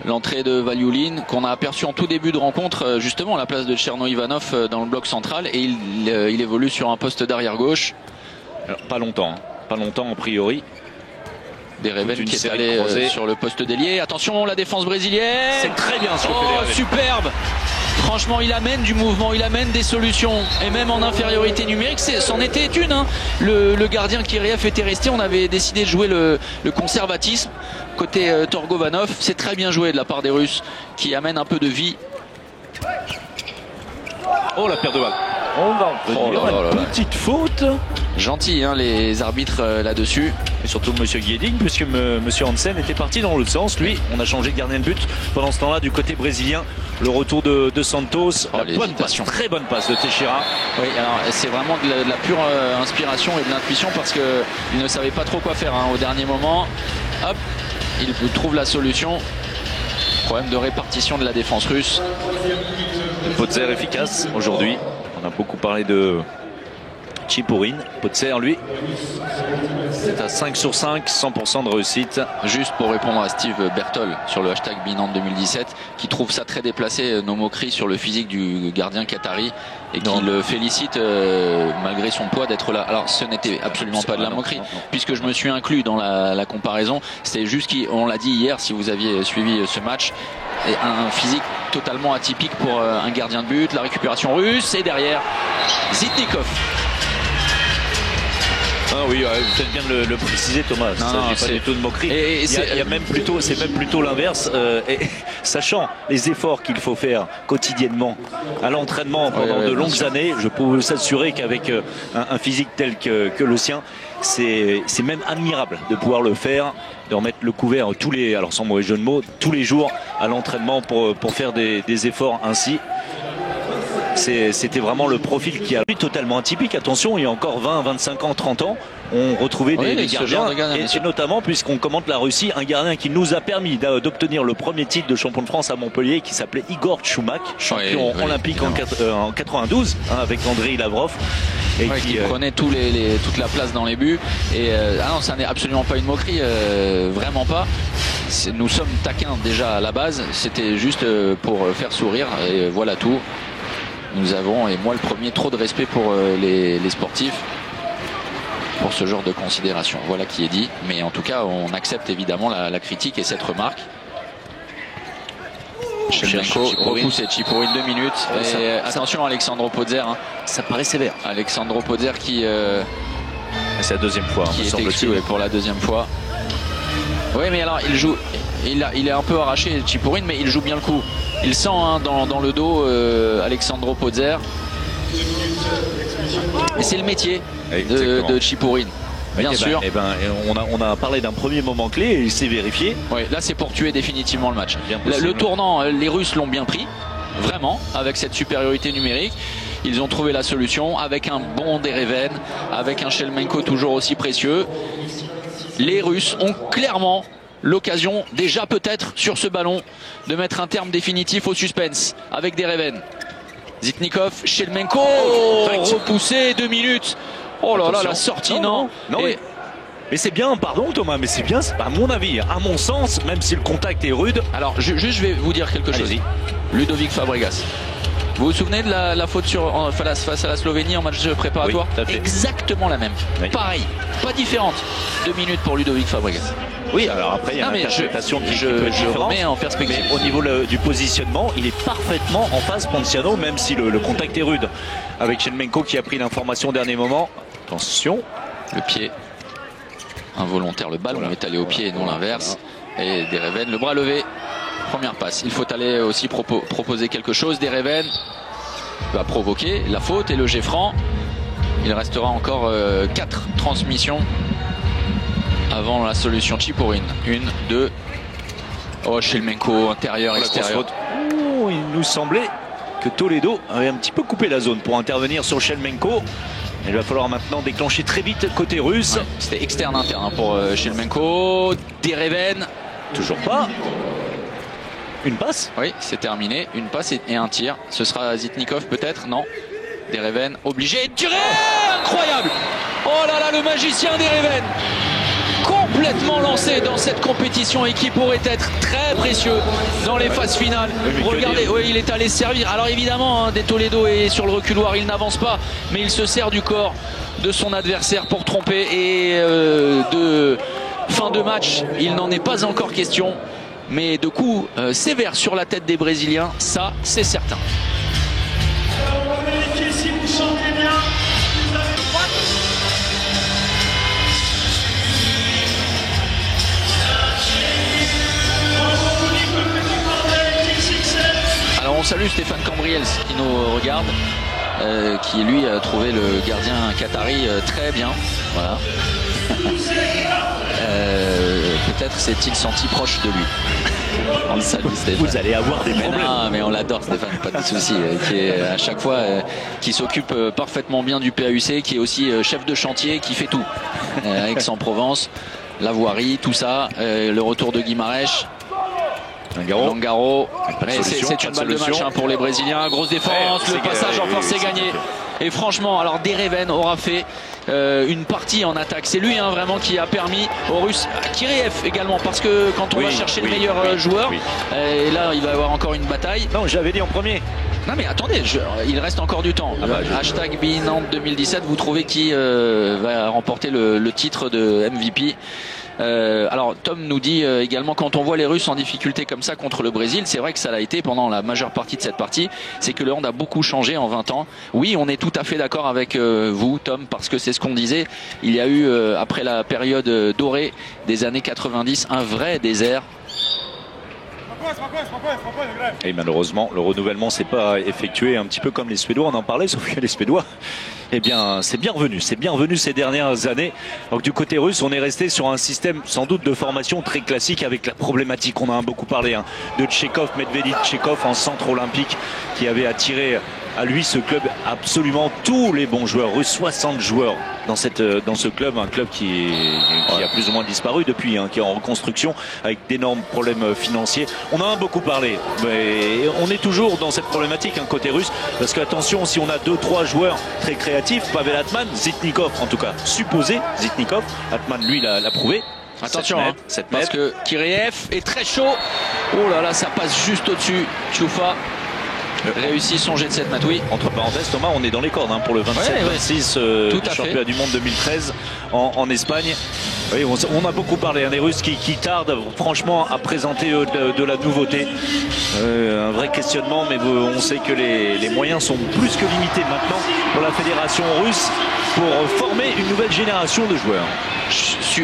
L'entrée de Valiulin qu'on a aperçu en tout début de rencontre, justement à la place de Cherno Ivanov dans le bloc central, et il évolue sur un poste d'arrière gauche. Alors, pas longtemps a priori. Dereven qui est allé sur le poste d'ailier. Attention, la défense brésilienne. C'est très bien sur superbe. Franchement, il amène du mouvement, il amène des solutions. Et même en infériorité numérique, c'en était une. Hein. Le gardien Kiriev était resté. On avait décidé de jouer le conservatisme côté Torgovanov. C'est très bien joué de la part des Russes qui amène un peu de vie. Oh, la perte de balle. On va en petite faute. Gentil, hein, les arbitres là-dessus. Et surtout Monsieur Guedin, puisque Monsieur Hansen était parti dans l'autre sens. Lui, on a changé de gardien de but. Pendant ce temps-là, du côté brésilien, le retour de Santos. Bonne passe, très bonne passe de Teixeira. Oui, alors c'est vraiment de la pure inspiration et de l'intuition, parce qu'il ne savait pas trop quoi faire, hein, au dernier moment. Hop, il trouve la solution. Problème de répartition de la défense russe. Podzer efficace aujourd'hui. On a beaucoup parlé de Chipurin. Podzer, lui, c'est à 5 sur 5, 100% de réussite. Juste pour répondre à Steve Bertol sur le hashtag Binant 2017, qui trouve ça très déplacé, nos moqueries sur le physique du gardien qatari, et qui le félicite malgré son poids d'être là. Alors ce n'était absolument pas de la moquerie, puisque je me suis inclus dans la comparaison. C'était juste qu'on l'a dit hier, si vous aviez suivi ce match, et un physique totalement atypique pour un gardien de but. La récupération russe, et derrière Zitnikov. Ah oui, vous faites bien de le préciser, Thomas. C'est pas du tout de moquerie. Il y a même plutôt, c'est même plutôt l'inverse. Sachant les efforts qu'il faut faire quotidiennement à l'entraînement pendant de longues années, je peux vous assurer qu'avec un physique tel que le sien, c'est même admirable de pouvoir le faire, de remettre le couvert alors sans mauvais jeu de mots, tous les jours à l'entraînement pour faire des efforts ainsi. C'était vraiment le profil qui a totalement atypique. Attention, il y a encore 20, 25 ans, 30 ans, on retrouvait des gardiens, et notamment puisqu'on commente la Russie, un gardien qui nous a permis d'obtenir le premier titre de champion de France à Montpellier, qui s'appelait Igor Tchoumak, champion olympique en 92, hein, avec Andrei Lavrov. Et qui prenait toute la place dans les buts. Et non, ça n'est absolument pas une moquerie, vraiment pas. Nous sommes taquins déjà à la base, c'était juste pour faire sourire, et voilà tout. Nous avons, et moi le premier, trop de respect pour les sportifs, pour ce genre de considération. Voilà qui est dit. Mais en tout cas, on accepte évidemment la critique et cette remarque. Shevchenko repousse Chipurin 2 minutes. Et attention, Alexandro Podzer. Hein. Ça paraît sévère. Alexandro Podzer qui... c'est la deuxième fois. Qui est exclu pour la deuxième fois. Oui, mais alors il joue... Il est un peu arraché, Chipurin, mais il joue bien le coup. Il sent, hein, dans le dos Alexandro Podzer. Et c'est le métier de Chipurin. Bien sûr. On a parlé d'un premier moment clé et il s'est vérifié. Oui, là c'est pour tuer définitivement le match. Le tournant, les Russes l'ont bien pris, vraiment, avec cette supériorité numérique. Ils ont trouvé la solution avec un bon Dereven, avec un Shelemenko toujours aussi précieux. Les Russes ont clairement l'occasion, déjà peut-être sur ce ballon, de mettre un terme définitif au suspense avec Dereven. Zitnikov, Shelemenko, repoussé, 2 minutes. Oh là là, la sortie, non. Mais c'est bien, pardon Thomas, mais c'est bien, à mon avis, à mon sens, même si le contact est rude. Alors, juste je vais vous dire quelque chose. Ludovic Fabregas. Vous vous souvenez de la faute face à la Slovénie en match préparatoire? Oui, exactement la même. Oui. Pareil, pas différente. 2 minutes pour Ludovic Fabregas. Oui, alors après, il y a une interprétation qui je remets en perspective. Mais au niveau du positionnement, il est parfaitement en phase, Ponciano, même si le contact est rude avec Shevchenko qui a pris l'information au dernier moment. Attention. Le pied involontaire, le ballon est allé au pied et non l'inverse. Et Dereven, le bras levé. Première passe. Il faut aller aussi proposer quelque chose. Dereven va provoquer la faute et le jet franc. Il restera encore 4 transmissions avant la solution Chiporine. 1, 2. Oh, Shevchenko, intérieur, extérieur. Oh, il nous semblait que Toledo avait un petit peu coupé la zone pour intervenir sur Shevchenko. Il va falloir maintenant déclencher très vite côté russe. Ouais, c'était externe-interne pour Shevchenko. Dereven. Toujours pas. Une passe? Oui, c'est terminé. Une passe et un tir. Ce sera Zitnikov peut-être? Non. Dereven obligé de tirer. Incroyable! Oh là là, le magicien Dereven, complètement lancé dans cette compétition et qui pourrait être très précieux dans les phases finales. Regardez, oui, il est allé servir. Alors évidemment, hein, De Toledo est sur le reculoir, il n'avance pas, mais il se sert du corps de son adversaire pour tromper. Et de fin de match, il n'en est pas encore question. Mais de coups sévères sur la tête des Brésiliens, ça c'est certain. On va vérifier si vous sentez bien. Alors on salue Stéphane Cambriels qui nous regarde, qui lui a trouvé le gardien qatari très bien. Voilà. Peut-être s'est-il senti proche de lui. On le salue, Stéphane. Vous allez avoir des problèmes. Non, mais on l'adore, Stéphane, pas de souci. Qui est à chaque fois qui s'occupe parfaitement bien du PAUC, qui est aussi chef de chantier, qui fait tout. Aix-en-Provence, la voirie, tout ça, le retour de Guimarães. Langaro. C'est une balle de match pour les Brésiliens. Grosse défense, le passage en force est gagné. Et franchement, alors Dereven aura fait une partie en attaque. C'est lui vraiment qui a permis aux Russes, Kiriev également, parce que quand on va chercher le meilleur joueur, et là il va y avoir encore une bataille. Non, j'avais dit en premier. Non mais attendez, il reste encore du temps. Hashtag BeNantes 2017, vous trouvez qui va remporter le titre de MVP? Alors Tom nous dit également, quand on voit les Russes en difficulté comme ça contre le Brésil, c'est vrai que ça l'a été pendant la majeure partie de cette partie, c'est que le hand a beaucoup changé en 20 ans. Oui, on est tout à fait d'accord avec vous Tom, parce que c'est ce qu'on disait, il y a eu après la période dorée des années 90 un vrai désert. Et malheureusement, le renouvellement s'est pas effectué, un petit peu comme les Suédois, on en parlait, sauf que les Suédois, eh bien, c'est bien revenu ces dernières années. Donc du côté russe, on est resté sur un système sans doute de formation très classique avec la problématique, on en a beaucoup parlé, de Tchekhov, Medvedev Tchekhov en centre olympique qui avait attiré à lui ce club absolument tous les bons joueurs russes, 60 joueurs dans ce club, un club qui a plus ou moins disparu depuis, qui est en reconstruction avec d'énormes problèmes financiers. On en a beaucoup parlé, mais on est toujours dans cette problématique côté russe, parce qu'attention, si on a 2-3 joueurs très créatifs, Pavel Atman, Zitnikov en tout cas, supposé Zitnikov, Atman lui l'a prouvé. Attention, parce que Kiriev est très chaud. Oh là là, ça passe juste au-dessus. Choufa réussit son jet de 7 Matoui. Entre parenthèses, Thomas, on est dans les cordes pour le 27-26 du championnat du monde 2013 en Espagne. Oui, on a beaucoup parlé des Russes qui tardent franchement à présenter de la nouveauté. Un vrai questionnement, mais on sait que les moyens sont plus que limités maintenant pour la fédération russe pour former une nouvelle génération de joueurs.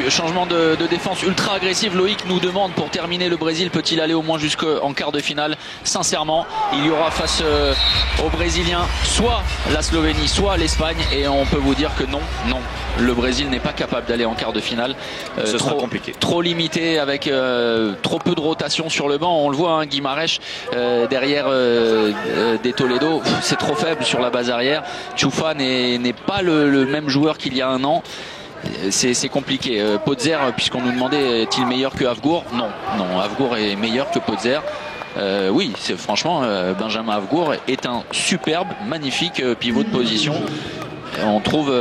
Changement de défense ultra agressive. Loïc nous demande, pour terminer, le Brésil peut-il aller au moins jusqu'en quart de finale? Sincèrement, il y aura face aux Brésiliens soit la Slovénie, soit l'Espagne, et on peut vous dire que non, le Brésil n'est pas capable d'aller en quart de finale. Ce sera compliqué. Trop limité, avec trop peu de rotation sur le banc. On le voit, Guimarães derrière De Toledo, c'est trop faible sur la base arrière. Choufa n'est pas le même joueur qu'il y a un an. C'est compliqué. Podzer, puisqu'on nous demandait, est-il meilleur que Havgour? Non, Havgour est meilleur que Podzer. Oui, franchement, Benjamin Havgour est un superbe, magnifique pivot de position. On trouve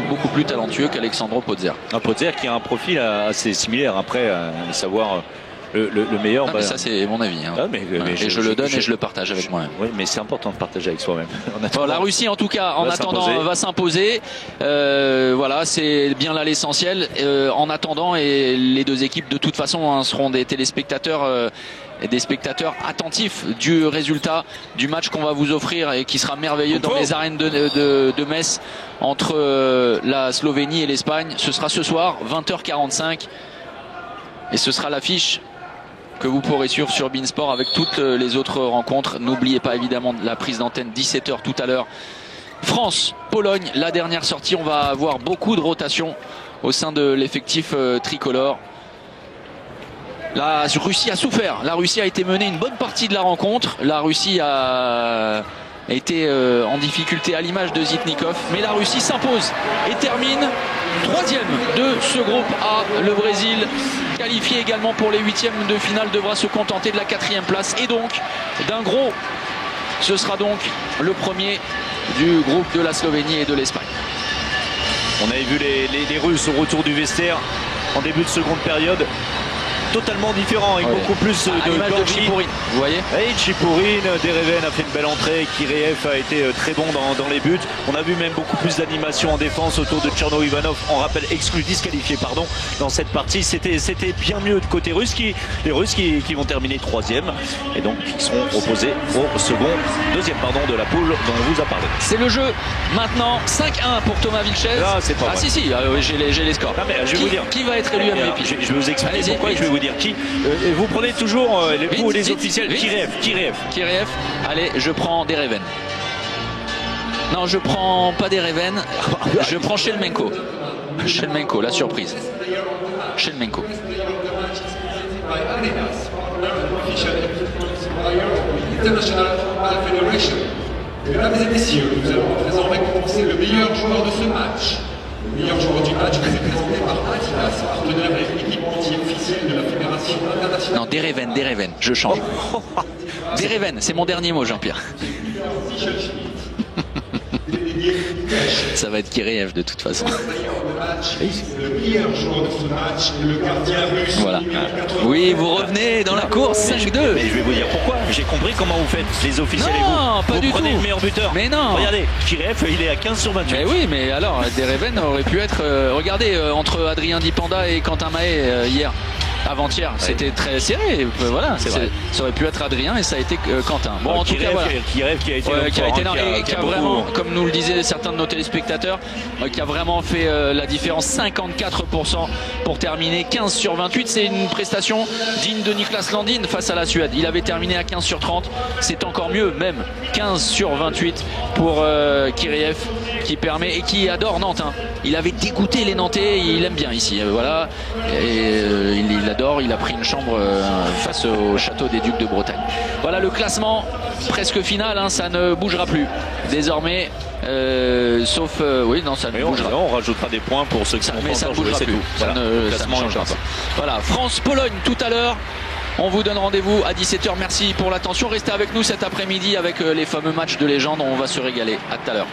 beaucoup plus talentueux qu'Alexandro Podzer. Un Podzer qui a un profil assez similaire, après savoir le meilleur. Non, mais ça c'est mon avis. Hein. Ah, mais et je le donne et je le partage avec moi. Oui, mais c'est important de partager avec soi-même. Bon, la Russie en tout cas, en attendant, va s'imposer. Voilà, c'est bien là l'essentiel. En attendant, et les deux équipes de toute façon hein, seront des téléspectateurs. Et des spectateurs attentifs du résultat du match qu'on va vous offrir et qui sera merveilleux dans les arènes de Metz entre la Slovénie et l'Espagne. Ce sera ce soir 20h45 et ce sera l'affiche que vous pourrez suivre sur Beansport avec toutes les autres rencontres. N'oubliez pas évidemment la prise d'antenne 17h tout à l'heure. France, Pologne, la dernière sortie. On va avoir beaucoup de rotation au sein de l'effectif tricolore. La Russie a souffert. La Russie a été menée une bonne partie de la rencontre. La Russie a été en difficulté à l'image de Zitnikov. Mais la Russie s'impose et termine troisième de ce groupe A. Le Brésil, qualifié également pour les huitièmes de finale, devra se contenter de la 4e place. Et donc d'un gros. Ce sera donc le premier du groupe de la Slovénie et de l'Espagne. On avait vu les Russes au retour du vestiaire en début de seconde période. Totalement différent, avec beaucoup plus de Chipourine, vous voyez. Et Chipourine, Dereven a fait une belle entrée, Kireev a été très bon dans les buts. On a vu même beaucoup plus d'animation en défense autour de Tcherno Ivanov, on rappelle disqualifié dans cette partie. C'était bien mieux de côté russe, les Russes qui vont terminer 3e et donc qui seront opposés au deuxième de la poule dont on vous a parlé. C'est le jeu maintenant, 5-1 pour Thomas Vilches. Ah, c'est pas vrai. Si, j'ai les scores. Non, mais je vais vous dire. Qui va être élu MVP? Je vais vous expliquer pourquoi. Je vais vous dire qui. Vous prenez toujours les officiels. Kireev. Allez, je prends Dereven. Non, je prends pas Dereven. Je prends Shelemenko. La surprise. Shelemenko. Mesdames et messieurs, nous allons à présent récompenser le meilleur joueur de ce match. Le meilleur joueur du match est présenté par Adidas, partenaire et équipementier officiel de la Fédération internationale. Non, Dereven, je change. Dereven, c'est mon dernier mot, Jean-Pierre. Ça va être Kireev de toute façon. Le meilleur joueur de ce match est le gardien russe. Voilà. Oui, vous revenez dans la course 5-2. Mais je vais vous dire pourquoi. J'ai compris comment vous faites les officiels. Non, pas vous du tout. Vous prenez le meilleur buteur. Mais non. Regardez, Kireev, il est à 15 sur 28. Mais oui, mais alors Dereven aurait pu être. Regardez, entre Adrien Dipanda et Quentin Mahé hier. Avant-hier, c'était très serré. Voilà, ça aurait pu être Adrien et ça a été Quentin. Bon, en tout cas, voilà. Kireev qui a été qui a vraiment, comme nous le disaient certains de nos téléspectateurs, qui a vraiment fait la différence. 54% pour terminer 15 sur 28. C'est une prestation digne de Niklas Landin face à la Suède. Il avait terminé à 15 sur 30. C'est encore mieux, même 15 sur 28 pour Kireev, qui permet et qui adore Nantes. Hein. Il avait dégoûté les Nantais, il aime bien ici. Voilà, et il adore. Il a pris une chambre face au château des Ducs de Bretagne. Voilà le classement presque final. Hein, ça ne bougera plus désormais. Sauf oui, non, ça ne bougera pas. On rajoutera des points pour ceux qui sont mais ça ne bougera plus. Voilà, ça ne changera pas. Voilà, France-Pologne tout à l'heure. On vous donne rendez-vous à 17h. Merci pour l'attention. Restez avec nous cet après-midi avec les fameux matchs de légende. On va se régaler. À tout à l'heure.